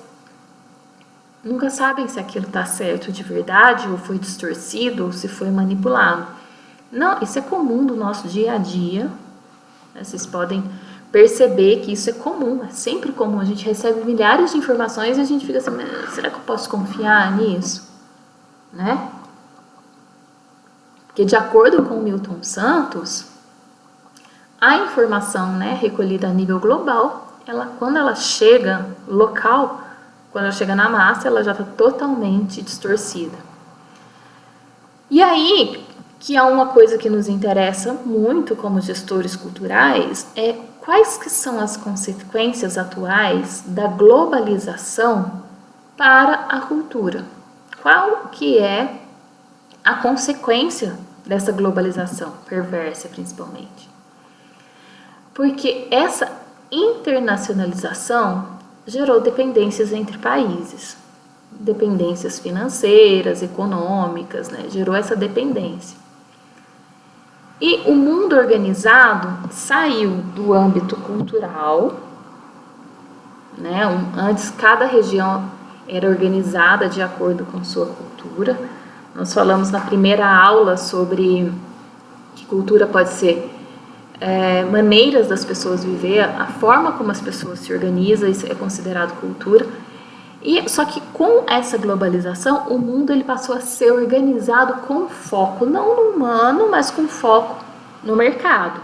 nunca sabem se aquilo está certo de verdade, ou foi distorcido, ou se foi manipulado. Não, isso é comum do nosso dia a dia. Vocês podem perceber que isso é comum, é sempre comum. A gente recebe milhares de informações e a gente fica assim, será que eu posso confiar nisso? Né? Porque de acordo com o Milton Santos, a informação, né, recolhida a nível global, quando ela chega local, quando ela chega na massa, ela já está totalmente distorcida. E aí, que é uma coisa que nos interessa muito como gestores culturais, é quais que são as consequências atuais da globalização para a cultura. Qual que é a consequência dessa globalização perversa, principalmente? Porque essa internacionalização gerou dependências entre países, dependências financeiras, econômicas, né? Gerou essa dependência. E o mundo organizado saiu do âmbito cultural, né? Antes cada região era organizada de acordo com sua cultura. Nós falamos na primeira aula sobre que cultura pode ser maneiras das pessoas viver, a forma como as pessoas se organizam, isso é considerado cultura. E só que com essa globalização, o mundo ele passou a ser organizado com foco, não no humano, mas com foco no mercado,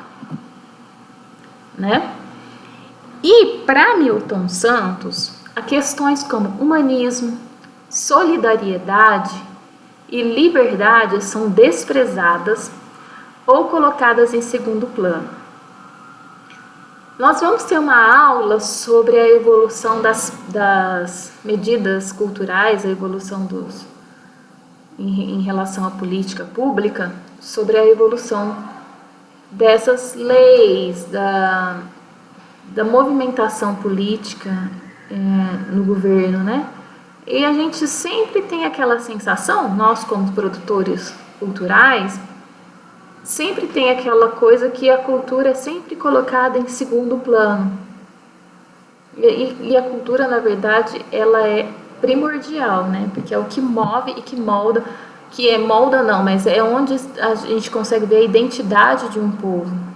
né? E para Milton Santos, há questões como humanismo, solidariedade e liberdade são desprezadas ou colocadas em segundo plano. Nós vamos ter uma aula sobre a evolução das medidas culturais, a evolução em relação à política pública, sobre a evolução dessas leis, da movimentação política no governo, né? E a gente sempre tem aquela sensação, nós como produtores culturais, sempre tem aquela coisa que a cultura é sempre colocada em segundo plano. E a cultura, na verdade, ela é primordial, né? Porque é o que move e que molda, molda não, mas é onde a gente consegue ver a identidade de um povo.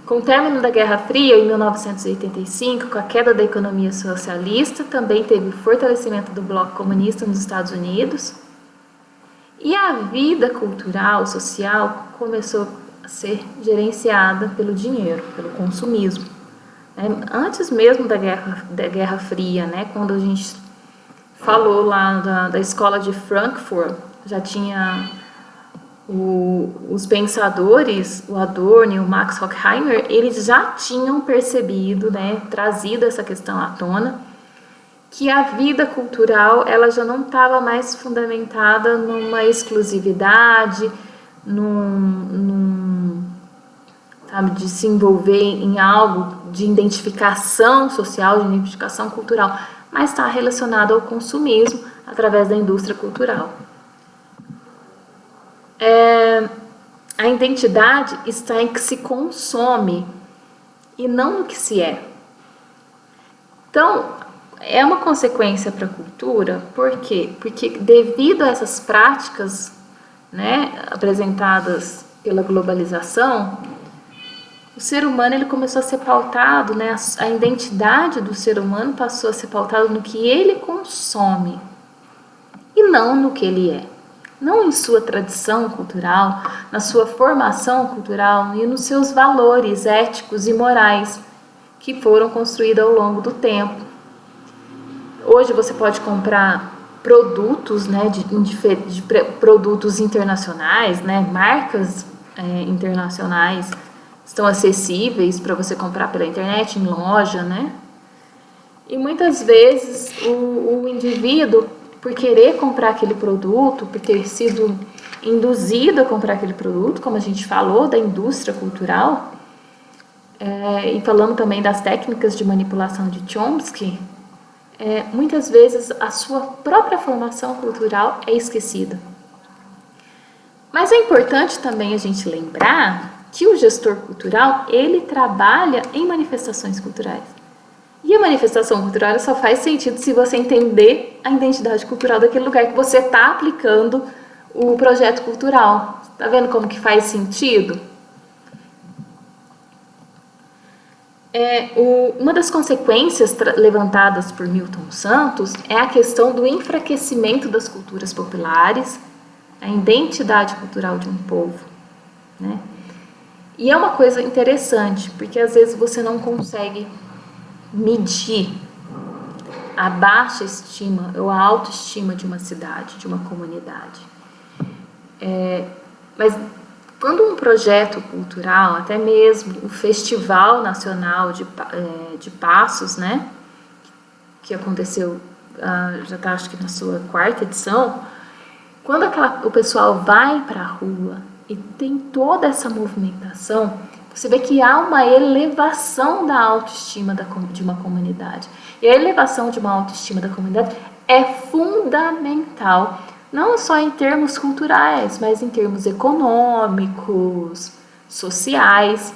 Com o término da Guerra Fria, em 1985, com a queda da economia socialista, também teve o fortalecimento do bloco comunista nos Estados Unidos. E a vida cultural, social, começou a ser gerenciada pelo dinheiro, pelo consumismo. Antes mesmo da Guerra Fria, né, quando a gente falou lá da escola de Frankfurt, já tinha os pensadores, o Adorno e o Max Horkheimer, eles já tinham percebido, né, trazido essa questão à tona, que a vida cultural ela já não estava mais fundamentada numa exclusividade, sabe, de se envolver em algo de identificação social, de identificação cultural, mas está relacionado ao consumismo através da indústria cultural. A identidade está em que se consome e não no que se é. Então, é uma consequência para a cultura, por quê? Porque devido a essas práticas, né, apresentadas pela globalização, o ser humano ele começou a ser pautado, né, a identidade do ser humano passou a ser pautada no que ele consome e não no que ele é. Não em sua tradição cultural, na sua formação cultural e nos seus valores éticos e morais que foram construídos ao longo do tempo. Hoje você pode comprar produtos, né, de produtos internacionais, né, marcas internacionais estão acessíveis para você comprar pela internet, em loja, né? E muitas vezes o indivíduo, por querer comprar aquele produto, por ter sido induzido a comprar aquele produto, como a gente falou, da indústria cultural, e falando também das técnicas de manipulação de Chomsky, muitas vezes a sua própria formação cultural é esquecida. Mas é importante também a gente lembrar que o gestor cultural, ele trabalha em manifestações culturais. E a manifestação cultural só faz sentido se você entender a identidade cultural daquele lugar que você está aplicando o projeto cultural. Está vendo como que faz sentido? Uma das consequências levantadas por Milton Santos é a questão do enfraquecimento das culturas populares, a identidade cultural de um povo, né? E é uma coisa interessante, porque às vezes você não consegue medir a baixa estima ou a autoestima de uma cidade, de uma comunidade. Mas quando um projeto cultural, até mesmo o Festival Nacional de Passos, né, que aconteceu, já está acho que na sua 4ª edição, quando o pessoal vai para a rua e tem toda essa movimentação, você vê que há uma elevação da autoestima de uma comunidade. E a elevação de uma autoestima da comunidade é fundamental, não só em termos culturais, mas em termos econômicos, sociais.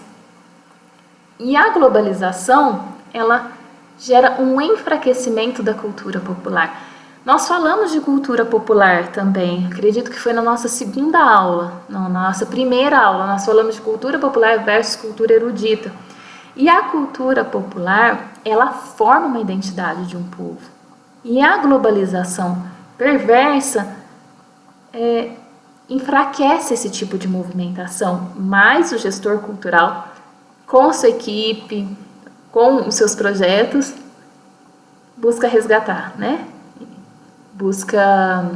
E a globalização, ela gera um enfraquecimento da cultura popular. Nós falamos de cultura popular também, acredito que foi na nossa 2ª aula, não, na nossa 1ª aula, nós falamos de cultura popular versus cultura erudita. E a cultura popular, ela forma uma identidade de um povo. E a globalização perversa enfraquece esse tipo de movimentação, mas o gestor cultural, com sua equipe, com os seus projetos, busca resgatar, né? Busca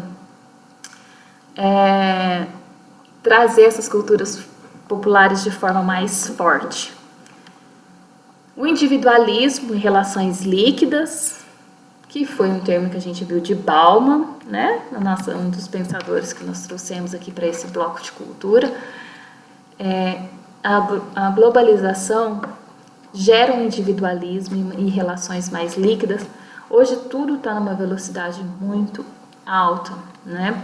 trazer essas culturas populares de forma mais forte. O individualismo em relações líquidas, que foi um termo que a gente viu de Bauman, né? Um dos pensadores que nós trouxemos aqui para esse bloco de cultura. A globalização gera um individualismo e relações mais líquidas. Hoje tudo está numa velocidade muito alta, né?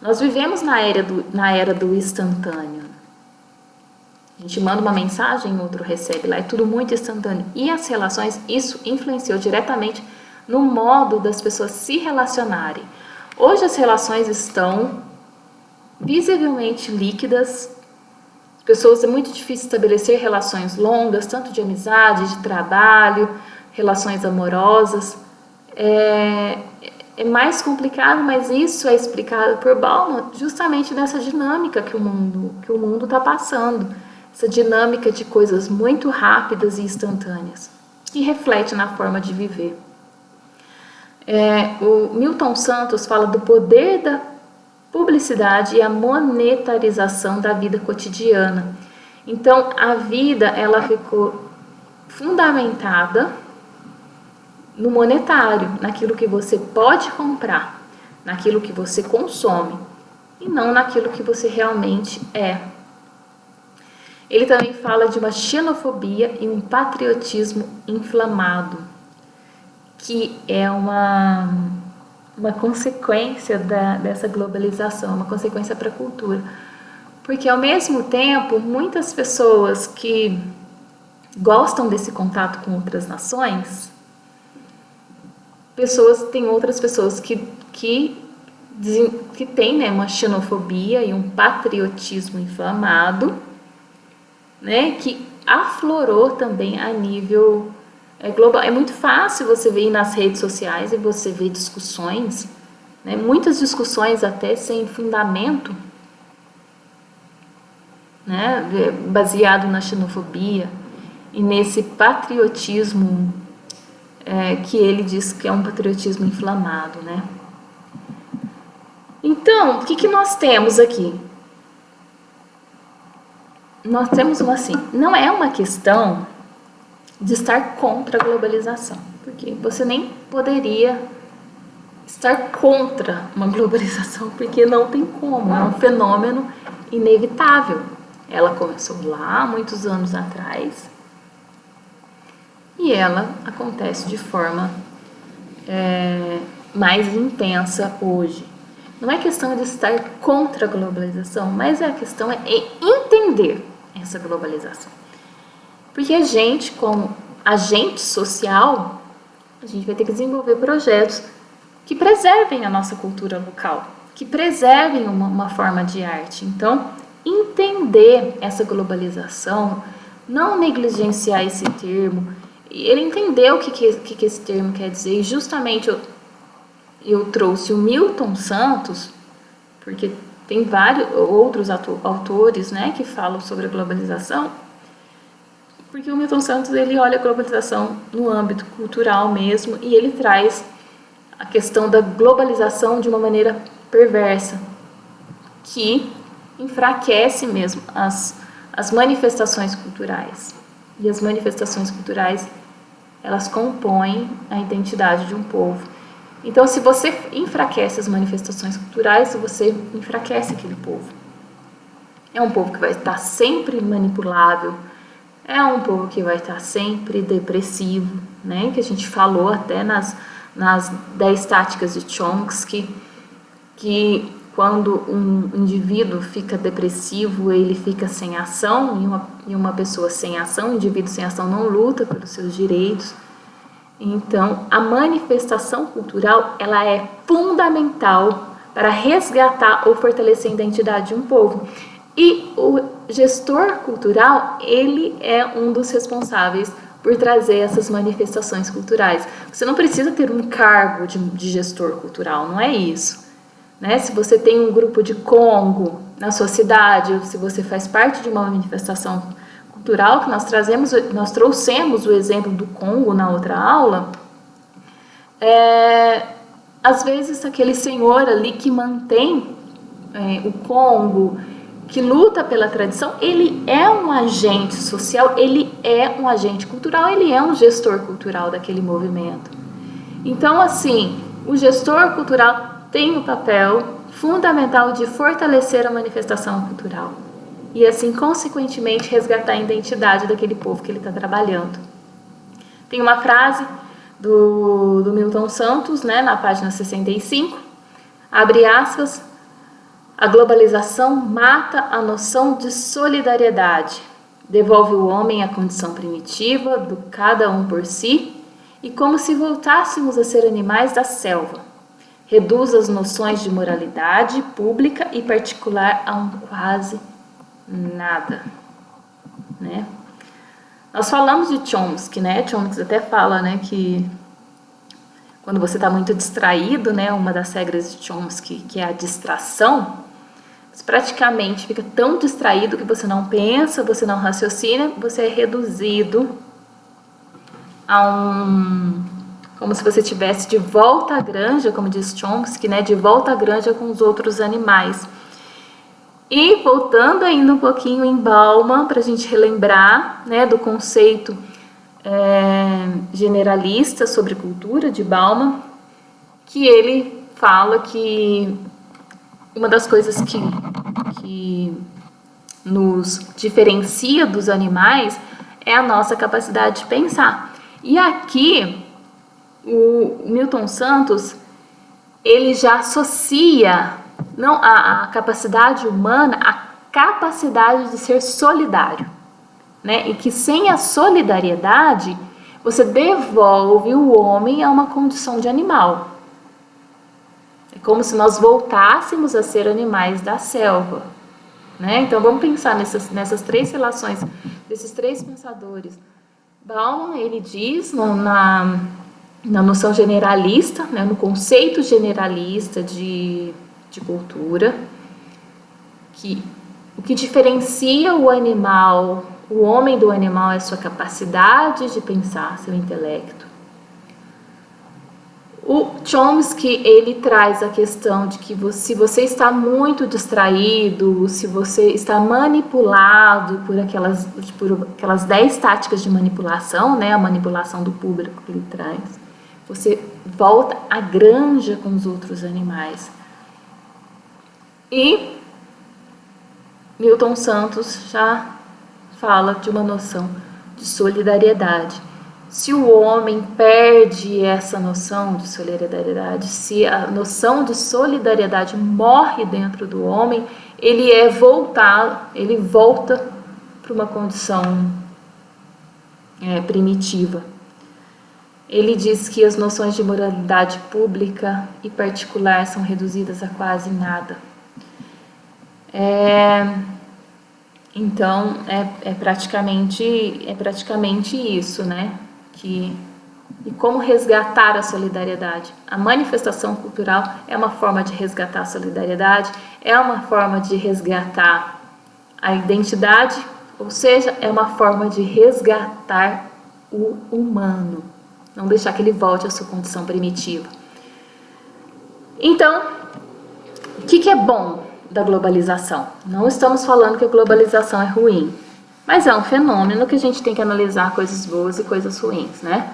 Nós vivemos na era do instantâneo. A gente manda uma mensagem, outro recebe lá, é tudo muito instantâneo. E as relações, isso influenciou diretamente no modo das pessoas se relacionarem. Hoje as relações estão visivelmente líquidas. Pessoas, é muito difícil estabelecer relações longas, tanto de amizade, de trabalho, relações amorosas. É mais complicado, mas isso é explicado por Bauman justamente nessa dinâmica que o mundo está passando. Essa dinâmica de coisas muito rápidas e instantâneas, que reflete na forma de viver. O Milton Santos fala do poder da publicidade e a monetarização da vida cotidiana. Então, a vida ela ficou fundamentada no monetário, naquilo que você pode comprar, naquilo que você consome, e não naquilo que você realmente é. Ele também fala de uma xenofobia e um patriotismo inflamado, que é uma consequência dessa globalização, uma consequência para a cultura. Porque, ao mesmo tempo, muitas pessoas que gostam desse contato com outras nações, tem outras pessoas que têm, né, uma xenofobia e um patriotismo inflamado, né, que aflorou também a nível global. É muito fácil você ver nas redes sociais e você ver discussões, né, muitas discussões até sem fundamento, né, baseado na xenofobia e nesse patriotismo que ele diz que é um patriotismo inflamado, né? Então, o que nós temos aqui? Nós temos não é uma questão de estar contra a globalização, porque você nem poderia estar contra uma globalização, porque não tem como, é um fenômeno inevitável. Ela começou lá, muitos anos atrás, e ela acontece de forma mais intensa hoje. Não é questão de estar contra a globalização, mas a questão é entender essa globalização. Porque a gente, como agente social, a gente vai ter que desenvolver projetos que preservem a nossa cultura local, que preservem uma forma de arte. Então, entender essa globalização, não negligenciar esse termo. Ele entendeu o que esse termo quer dizer, e justamente eu trouxe o Milton Santos, porque tem vários outros autores, né, que falam sobre a globalização, porque o Milton Santos ele olha a globalização no âmbito cultural mesmo, e ele traz a questão da globalização de uma maneira perversa, que enfraquece mesmo as manifestações culturais. E as manifestações culturais, elas compõem a identidade de um povo. Então, se você enfraquece as manifestações culturais, você enfraquece aquele povo. É um povo que vai estar sempre manipulável, é um povo que vai estar sempre depressivo, né? Que a gente falou até nas 10 táticas de Chomsky, que quando um indivíduo fica depressivo, ele fica sem ação, e uma pessoa sem ação, um indivíduo sem ação não luta pelos seus direitos. Então, a manifestação cultural, ela é fundamental para resgatar ou fortalecer a identidade de um povo. E o gestor cultural, ele é um dos responsáveis por trazer essas manifestações culturais. Você não precisa ter um cargo de gestor cultural, não é isso. Né? Se você tem um grupo de Congo na sua cidade, ou se você faz parte de uma manifestação cultural, que nós trouxemos o exemplo do Congo na outra aula, às vezes aquele senhor ali que mantém o Congo, que luta pela tradição, ele é um agente social, ele é um agente cultural, ele é um gestor cultural daquele movimento. Então, assim, o gestor cultural tem o papel fundamental de fortalecer a manifestação cultural e, assim, consequentemente, resgatar a identidade daquele povo que ele está trabalhando. Tem uma frase do Milton Santos, né, na página 65, abre aspas, a globalização mata a noção de solidariedade, devolve o homem à condição primitiva do cada um por si e como se voltássemos a ser animais da selva. Reduz as noções de moralidade pública e particular a um quase nada, né? Nós falamos de Chomsky, né? Chomsky até fala, né, que quando você está muito distraído, né, uma das regras de Chomsky, que é a distração, você praticamente fica tão distraído que você não pensa, você não raciocina, você é reduzido a como se você estivesse de volta à granja, como diz Chomsky, né, de volta à granja com os outros animais. E voltando ainda um pouquinho em Bauman, para a gente relembrar, né, do conceito generalista sobre cultura de Bauman, que ele fala que uma das coisas que nos diferencia dos animais é a nossa capacidade de pensar. E aqui, o Milton Santos, ele já associa não a capacidade humana à capacidade de ser solidário, né? E que sem a solidariedade, você devolve o homem a uma condição de animal. É como se nós voltássemos a ser animais da selva, né? Então, vamos pensar nessas três relações, desses três pensadores. Bauman, ele diz na noção generalista, né, no conceito generalista de cultura, que o que diferencia o animal, o homem do animal é sua capacidade de pensar, seu intelecto. O Chomsky, ele traz a questão de que se você está muito distraído, se você está manipulado por aquelas 10 táticas de manipulação, né, a manipulação do público que ele traz, você volta à granja com os outros animais. E Milton Santos já fala de uma noção de solidariedade. Se o homem perde essa noção de solidariedade, se a noção de solidariedade morre dentro do homem, ele volta para uma condição primitiva. Ele diz que as noções de moralidade pública e particular são reduzidas a quase nada. Então, é praticamente isso, né? E como resgatar a solidariedade? A manifestação cultural é uma forma de resgatar a solidariedade, é uma forma de resgatar a identidade, ou seja, é uma forma de resgatar o humano, não deixar que ele volte à sua condição primitiva. Então, o que é bom da globalização? Não estamos falando que a globalização é ruim, mas é um fenômeno que a gente tem que analisar coisas boas e coisas ruins, né?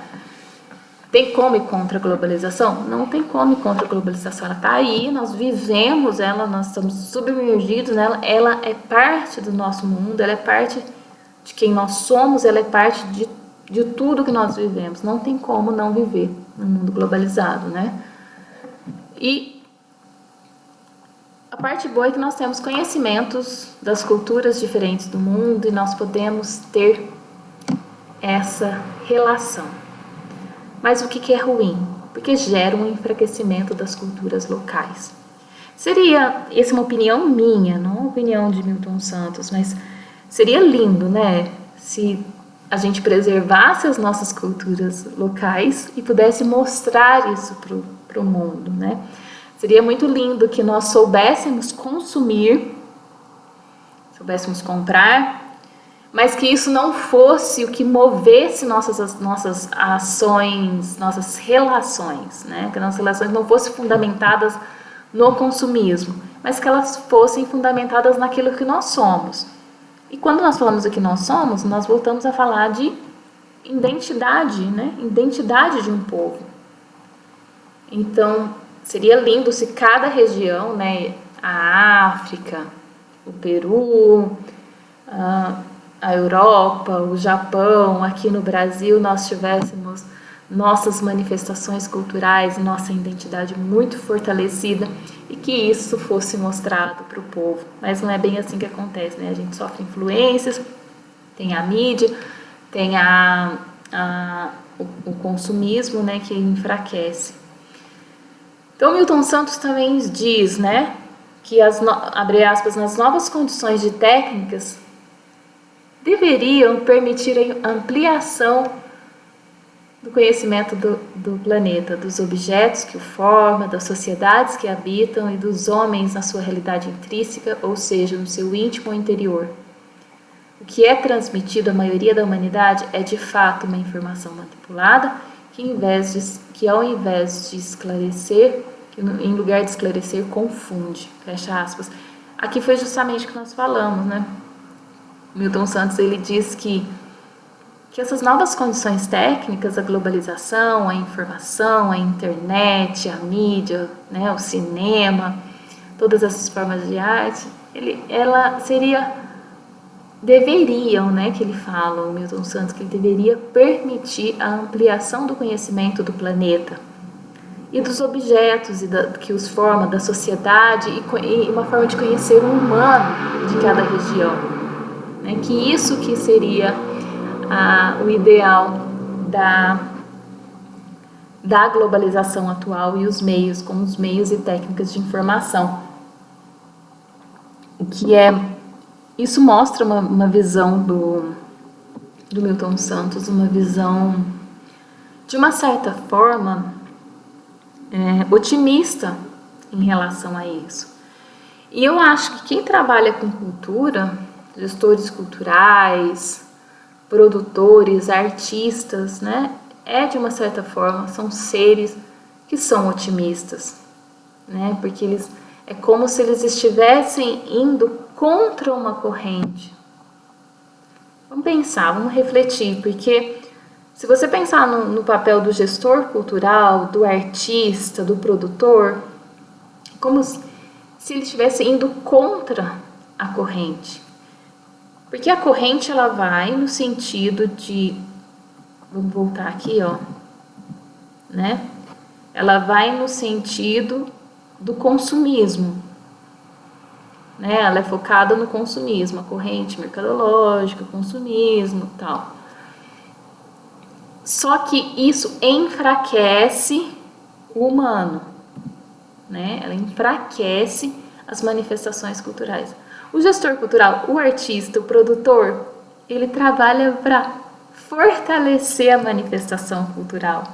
Tem como ir contra a globalização? Não tem como ir contra a globalização. Ela está aí, nós vivemos ela, nós estamos submergidos nela, ela é parte do nosso mundo, ela é parte de quem nós somos, ela é parte de tudo que nós vivemos. Não tem como não viver num mundo globalizado, né? E a parte boa é que nós temos conhecimentos das culturas diferentes do mundo e nós podemos ter essa relação. Mas o que é ruim? Porque gera um enfraquecimento das culturas locais. Essa é uma opinião minha, não uma opinião de Milton Santos, mas seria lindo, né? Se a gente preservasse as nossas culturas locais e pudesse mostrar isso para o mundo, né? Seria muito lindo que nós soubéssemos consumir, soubéssemos comprar, mas que isso não fosse o que movesse nossas ações, nossas relações, né? Que nossas relações não fossem fundamentadas no consumismo, mas que elas fossem fundamentadas naquilo que nós somos. E quando nós falamos do que nós somos, nós voltamos a falar de identidade, né? Identidade de um povo. Então, seria lindo se cada região, né, a África, o Peru, a Europa, o Japão, aqui no Brasil nós tivéssemos nossas manifestações culturais e nossa identidade muito fortalecida e que isso fosse mostrado para o povo. Mas não é bem assim que acontece, né? A gente sofre influências, tem a mídia, tem o consumismo, né, que enfraquece. Então, Milton Santos também diz, né, que abre aspas, nas novas condições de técnicas deveriam permitir a ampliação do conhecimento do planeta, dos objetos que o formam, das sociedades que habitam e dos homens na sua realidade intrínseca, ou seja, no seu íntimo interior. O que é transmitido à maioria da humanidade é de fato uma informação manipulada que ao invés de esclarecer, em lugar de esclarecer, confunde. Fecha aspas. Aqui foi justamente o que nós falamos, né? Milton Santos, ele diz que essas novas condições técnicas, a globalização, a informação, a internet, a mídia, né, o cinema, todas essas formas de arte, deveriam, né, que ele fala, o Milton Santos, que ele deveria permitir a ampliação do conhecimento do planeta e dos objetos que os formam, da sociedade e uma forma de conhecer o humano de cada região, né, que isso que seria o ideal da globalização atual e os meios, com os meios e técnicas de informação. Isso mostra uma visão do Milton Santos, uma visão, de uma certa forma, otimista em relação a isso. E eu acho que quem trabalha com cultura, gestores culturais, produtores, artistas, né, de uma certa forma, são seres que são otimistas, né, porque é como se eles estivessem indo contra uma corrente. Vamos pensar, vamos refletir, porque se você pensar no papel do gestor cultural, do artista, do produtor, é como se ele estivesse indo contra a corrente. Porque a corrente, ela vai no sentido de... Vamos voltar aqui, ó. Né? Ela vai no sentido do consumismo. Né? Ela é focada no consumismo, a corrente mercadológica, consumismo e tal. Só que isso enfraquece o humano. Né? Ela enfraquece as manifestações culturais. O gestor cultural, o artista, o produtor, ele trabalha para fortalecer a manifestação cultural,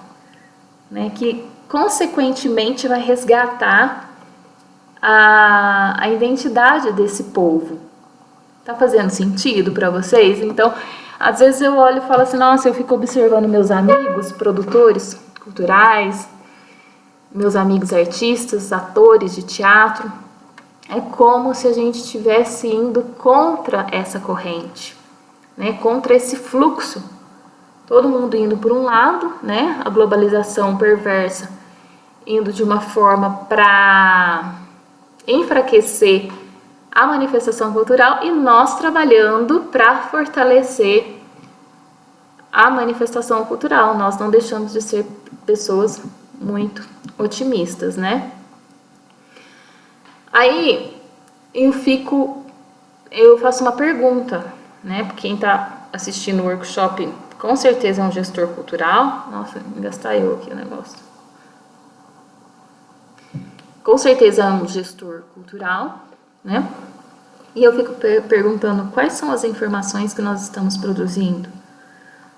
né? Que consequentemente vai resgatar a identidade desse povo. Tá fazendo sentido para vocês? Então, às vezes eu olho e falo assim, nossa, eu fico observando meus amigos, produtores culturais, meus amigos artistas, atores de teatro. É como se a gente estivesse indo contra essa corrente, né? Contra esse fluxo. Todo mundo indo por um lado, né? A globalização perversa indo de uma forma para enfraquecer a manifestação cultural e nós trabalhando para fortalecer a manifestação cultural. Nós não deixamos de ser pessoas muito otimistas, né? Aí eu faço uma pergunta, né? Porque quem está assistindo o workshop com certeza é um gestor cultural. Nossa, vou gastar eu aqui o negócio. Com certeza é um gestor cultural, né? E eu fico perguntando quais são as informações que nós estamos produzindo.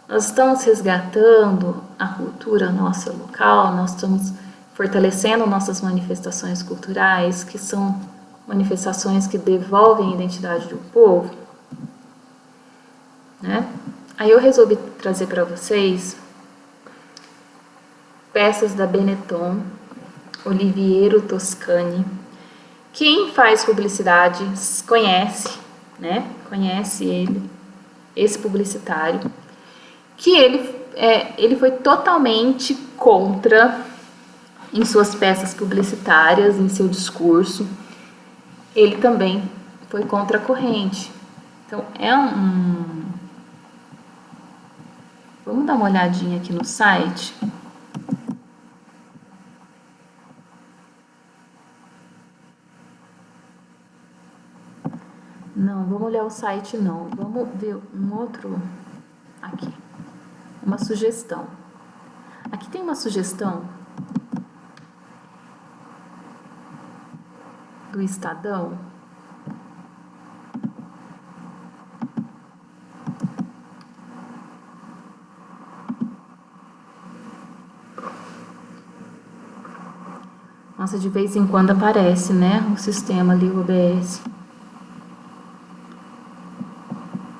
Nós estamos resgatando a cultura nossa local, nós estamos fortalecendo nossas manifestações culturais, que são manifestações que devolvem a identidade do povo, né? Aí eu resolvi trazer para vocês peças da Benetton, Oliviero Toscani. Quem faz publicidade conhece, né? Conhece ele, esse publicitário, que ele foi totalmente contra em suas peças publicitárias, em seu discurso, ele também foi contra a corrente. Então, vamos dar uma olhadinha aqui no site. Não, vamos olhar o site não. Vamos ver um outro aqui. Uma sugestão. Aqui tem uma sugestão do Estadão. Nossa, de vez em quando aparece, né? O sistema ali, o OBS.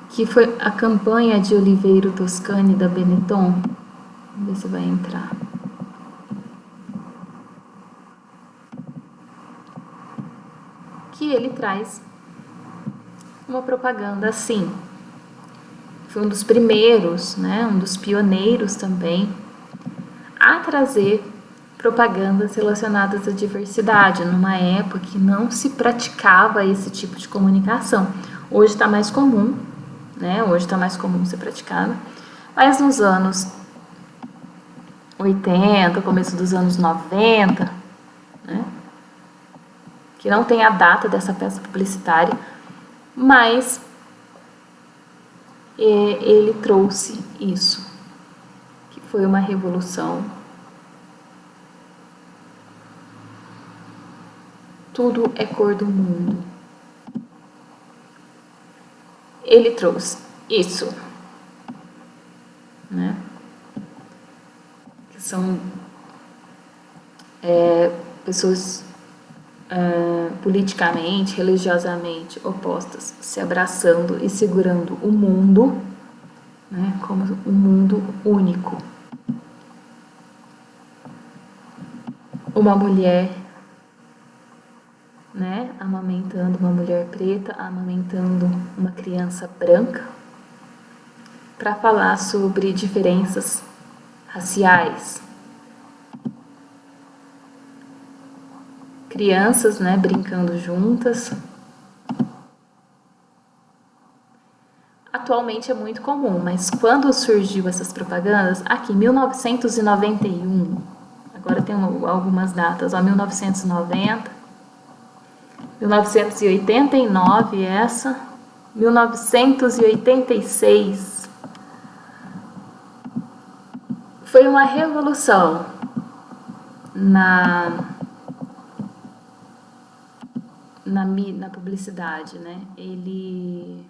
Que foi a campanha de Oliveira Toscani da Benetton. Vamos ver se vai entrar. Que ele traz uma propaganda assim. Foi um dos primeiros, né? Um dos pioneiros também a trazer propagandas relacionadas à diversidade, numa época que não se praticava esse tipo de comunicação. Hoje está mais comum, né? Hoje está mais comum ser praticado, mas nos anos 80, começo dos anos 90, né? Que não tem a data dessa peça publicitária, mas ele trouxe isso, que foi uma revolução. Tudo é cor do mundo. Ele trouxe isso, né? Que são pessoas politicamente, religiosamente opostas, se abraçando e segurando o mundo, né, como um mundo único. Uma mulher, né, amamentando uma mulher preta, amamentando uma criança branca, para falar sobre diferenças raciais. Crianças, né, brincando juntas. Atualmente é muito comum, mas quando surgiu essas propagandas, aqui, 1991, agora tem algumas datas, ó, 1990, 1989 essa, 1986. Foi uma revolução na publicidade, né? Ele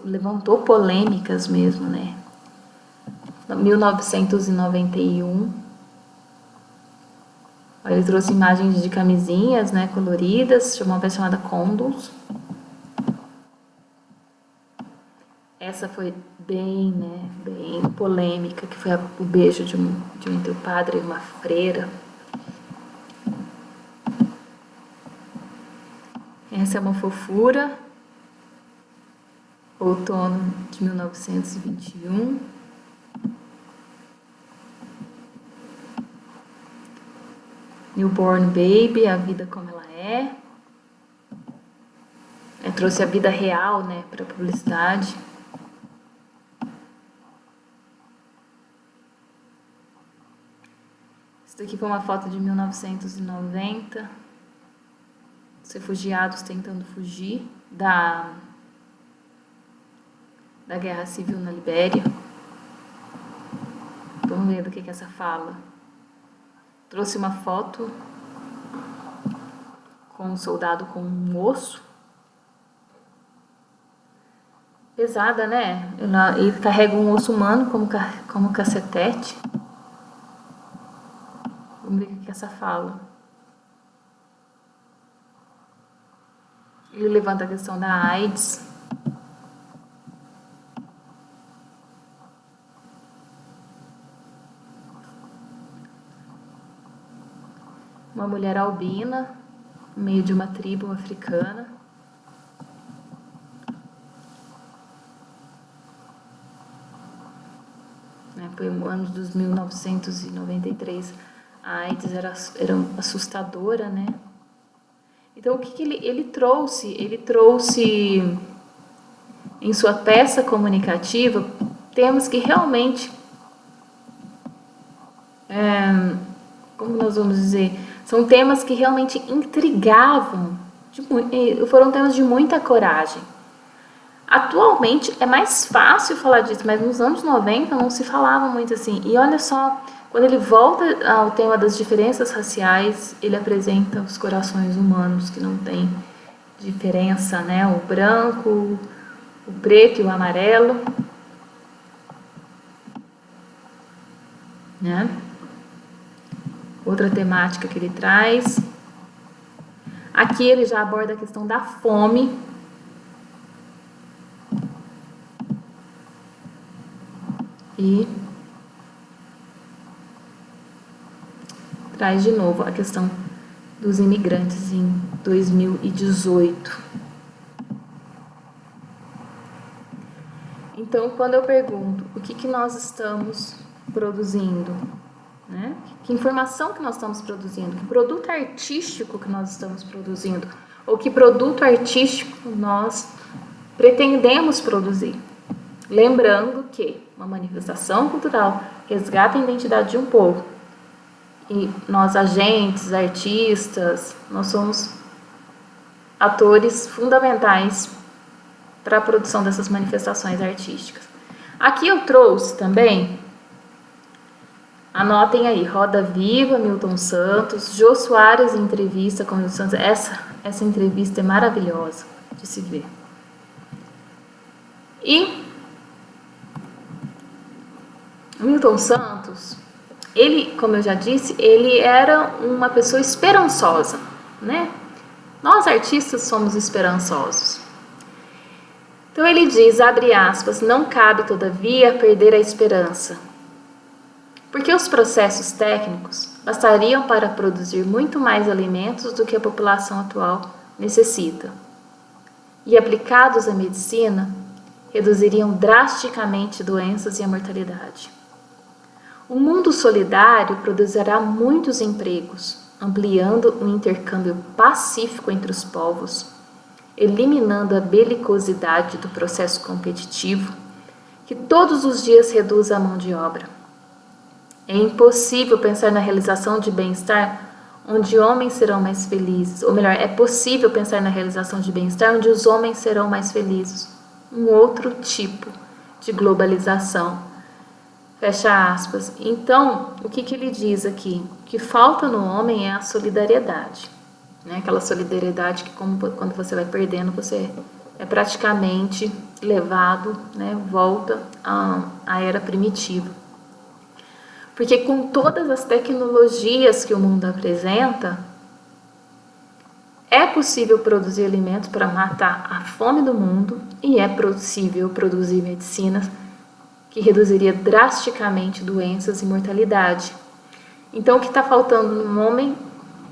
levantou polêmicas mesmo, né? Em 1991, ele trouxe imagens de camisinhas, né, coloridas, chamou uma peça chamada Condoms. Essa foi bem, né, bem polêmica, que foi o beijo entre o padre e uma freira. Essa é uma fofura. Outono de 1921. Newborn Baby, a vida como ela é. Trouxe a vida real, né, para a publicidade. Isso daqui foi uma foto de 1990. Os refugiados tentando fugir da Guerra Civil na Libéria. Vamos ver do que essa fala. Trouxe uma foto com um soldado com um osso. Pesada, né? Ele carrega um osso humano como cacetete. Vamos ver o que essa fala. Ele levanta a questão da AIDS. Uma mulher albina, no meio de uma tribo africana. anos dos 1993, a AIDS era assustadora, né? Então, o que ele trouxe? Ele trouxe em sua peça comunicativa temas que realmente, como nós vamos dizer, são temas que realmente intrigavam, foram temas de muita coragem. Atualmente é mais fácil falar disso, mas nos anos 90 não se falava muito assim. E olha só, quando ele volta ao tema das diferenças raciais, ele apresenta os corações humanos que não tem diferença, né? O branco, o preto e o amarelo, né? Outra temática que ele traz. Aqui ele já aborda a questão da fome. E traz de novo a questão dos imigrantes em 2018. Então, quando eu pergunto o que nós estamos produzindo, né? Que informação que nós estamos produzindo, que produto artístico que nós estamos produzindo, ou que produto artístico nós pretendemos produzir. Lembrando que uma manifestação cultural resgata a identidade de um povo. E nós, agentes, artistas, nós somos atores fundamentais para a produção dessas manifestações artísticas. Aqui eu trouxe também, anotem aí, Roda Viva, Milton Santos, Jô Soares em entrevista com Milton Santos. Essa entrevista é maravilhosa de se ver. E Milton Santos, ele, como eu já disse, ele era uma pessoa esperançosa, né? Nós artistas somos esperançosos. Então ele diz, abre aspas, não cabe todavia perder a esperança, porque os processos técnicos bastariam para produzir muito mais alimentos do que a população atual necessita. E aplicados à medicina, reduziriam drasticamente doenças e a mortalidade. O mundo solidário produzirá muitos empregos, ampliando o intercâmbio pacífico entre os povos, eliminando a belicosidade do processo competitivo, que todos os dias reduz a mão de obra. É impossível pensar na realização de bem-estar onde homens serão mais felizes, ou melhor, é possível pensar na realização de bem-estar onde os homens serão mais felizes. Um outro tipo de globalização. Fecha aspas. Então, o que ele diz aqui? O que falta no homem é a solidariedade. Né? Aquela solidariedade que quando você vai perdendo, você é praticamente levado, né? Volta à era primitiva. Porque com todas as tecnologias que o mundo apresenta, é possível produzir alimentos para matar a fome do mundo e é possível produzir medicinas que reduziria drasticamente doenças e mortalidade. Então, o que está faltando no homem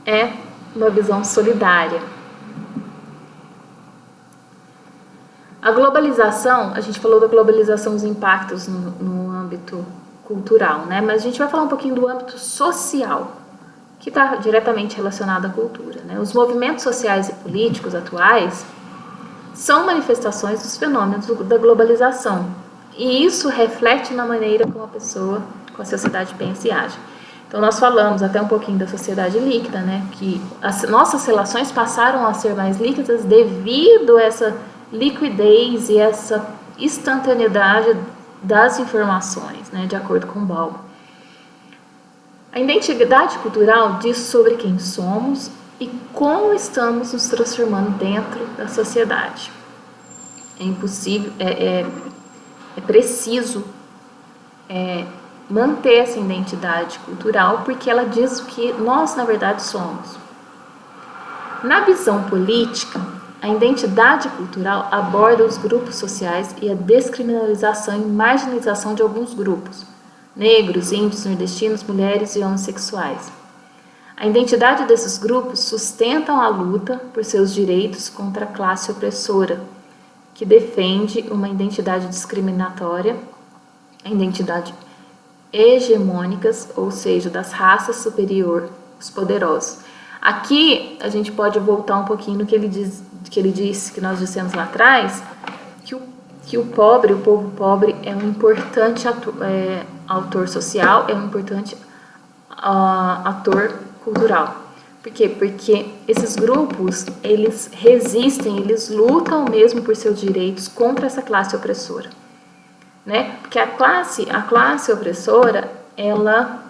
é uma visão solidária. A globalização, a gente falou da globalização, os impactos no âmbito cultural, né? Mas a gente vai falar um pouquinho do âmbito social, que está diretamente relacionado à cultura, né? Os movimentos sociais e políticos atuais são manifestações dos fenômenos da globalização. E isso reflete na maneira como a pessoa, com a sociedade pensa e age. Então, nós falamos até um pouquinho da sociedade líquida, né? Que as nossas relações passaram a ser mais líquidas devido a essa liquidez e essa instantaneidade das informações, né? De acordo com Bauman. A identidade cultural diz sobre quem somos e como estamos nos transformando dentro da sociedade. É impossível, é preciso manter essa identidade cultural, porque ela diz o que nós, na verdade, somos. Na visão política, a identidade cultural aborda os grupos sociais e a descriminalização e marginalização de alguns grupos, negros, índios, nordestinos, mulheres e homossexuais. A identidade desses grupos sustentam a luta por seus direitos contra a classe opressora, que defende uma identidade discriminatória, a identidade hegemônicas, ou seja, das raças superiores, os poderosos. Aqui a gente pode voltar um pouquinho no que ele disse, que nós dissemos lá atrás, que o povo pobre é um importante autor social, é um importante ator cultural. Por quê? Porque esses grupos, eles resistem, eles lutam mesmo por seus direitos contra essa classe opressora, né? Porque a classe opressora, ela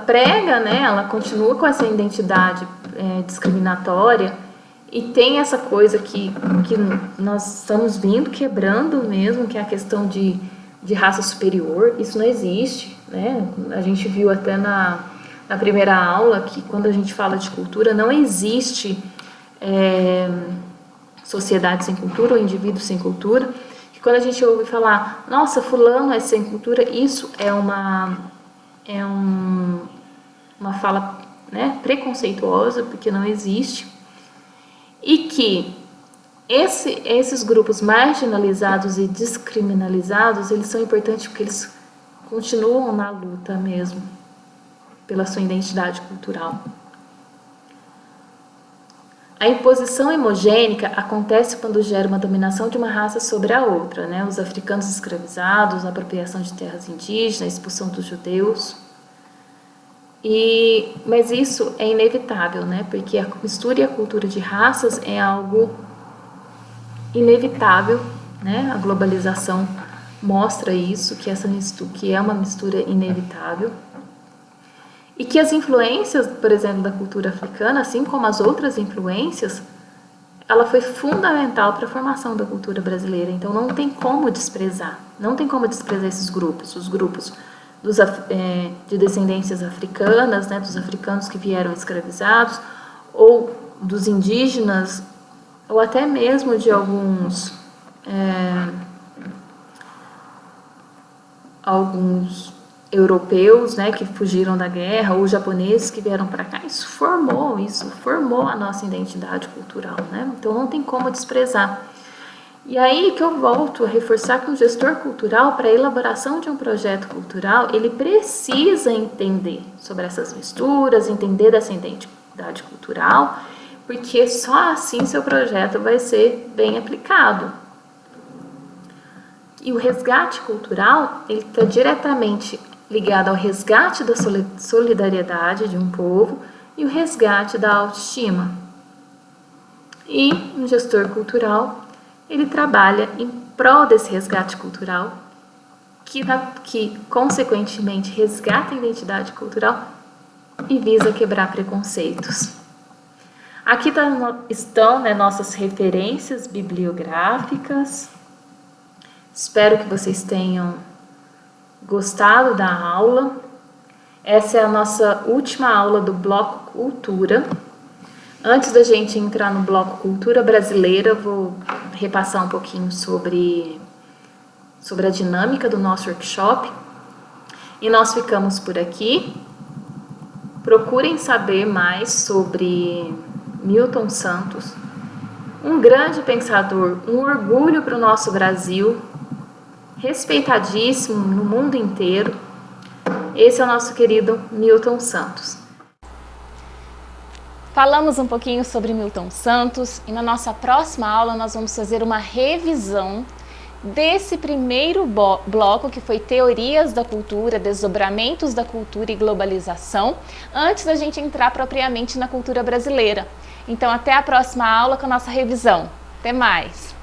prega, né? Ela continua com essa identidade discriminatória e tem essa coisa que nós estamos vindo quebrando mesmo, que é a questão de raça superior. Isso não existe, né? A gente viu até na primeira aula que quando a gente fala de cultura, não existe sociedade sem cultura ou indivíduo sem cultura. Que quando a gente ouve falar, nossa, fulano é sem cultura, isso é uma fala, né, preconceituosa, porque não existe. E que esses grupos marginalizados e descriminalizados, eles são importantes porque eles continuam na luta mesmo pela sua identidade cultural. A imposição hemogênica acontece quando gera uma dominação de uma raça sobre a outra, né? Os africanos escravizados, a apropriação de terras indígenas, a expulsão dos judeus. Mas isso é inevitável, né? Porque a mistura e a cultura de raças é algo inevitável, né? A globalização mostra isso, que é uma mistura inevitável. E que as influências, por exemplo, da cultura africana, assim como as outras influências, ela foi fundamental para a formação da cultura brasileira. Então não tem como desprezar esses grupos, os grupos de descendências africanas, né, dos africanos que vieram escravizados, ou dos indígenas, ou até mesmo de alguns europeus, né, que fugiram da guerra, ou japoneses que vieram para cá. Isso formou a nossa identidade cultural, né? Então não tem como desprezar. E aí que eu volto a reforçar que o gestor cultural, para a elaboração de um projeto cultural, ele precisa entender sobre essas misturas, entender dessa identidade cultural, porque só assim seu projeto vai ser bem aplicado. E o resgate cultural, ele está diretamente ligado ao resgate da solidariedade de um povo e o resgate da autoestima. E um gestor cultural, ele trabalha em prol desse resgate cultural, que consequentemente resgata a identidade cultural e visa quebrar preconceitos. Aqui estão, né, nossas referências bibliográficas. Espero que vocês tenham gostado da aula. Essa é a nossa última aula do Bloco Cultura. Antes da gente entrar no Bloco Cultura Brasileira, vou repassar um pouquinho sobre a dinâmica do nosso workshop. E nós ficamos por aqui. Procurem saber mais sobre Milton Santos, um grande pensador, um orgulho para o nosso Brasil, respeitadíssimo no mundo inteiro. Esse é o nosso querido Milton Santos. Falamos um pouquinho sobre Milton Santos e na nossa próxima aula nós vamos fazer uma revisão desse primeiro bloco, que foi Teorias da Cultura, Desdobramentos da Cultura e Globalização, antes da gente entrar propriamente na cultura brasileira. Então até a próxima aula com a nossa revisão. Até mais!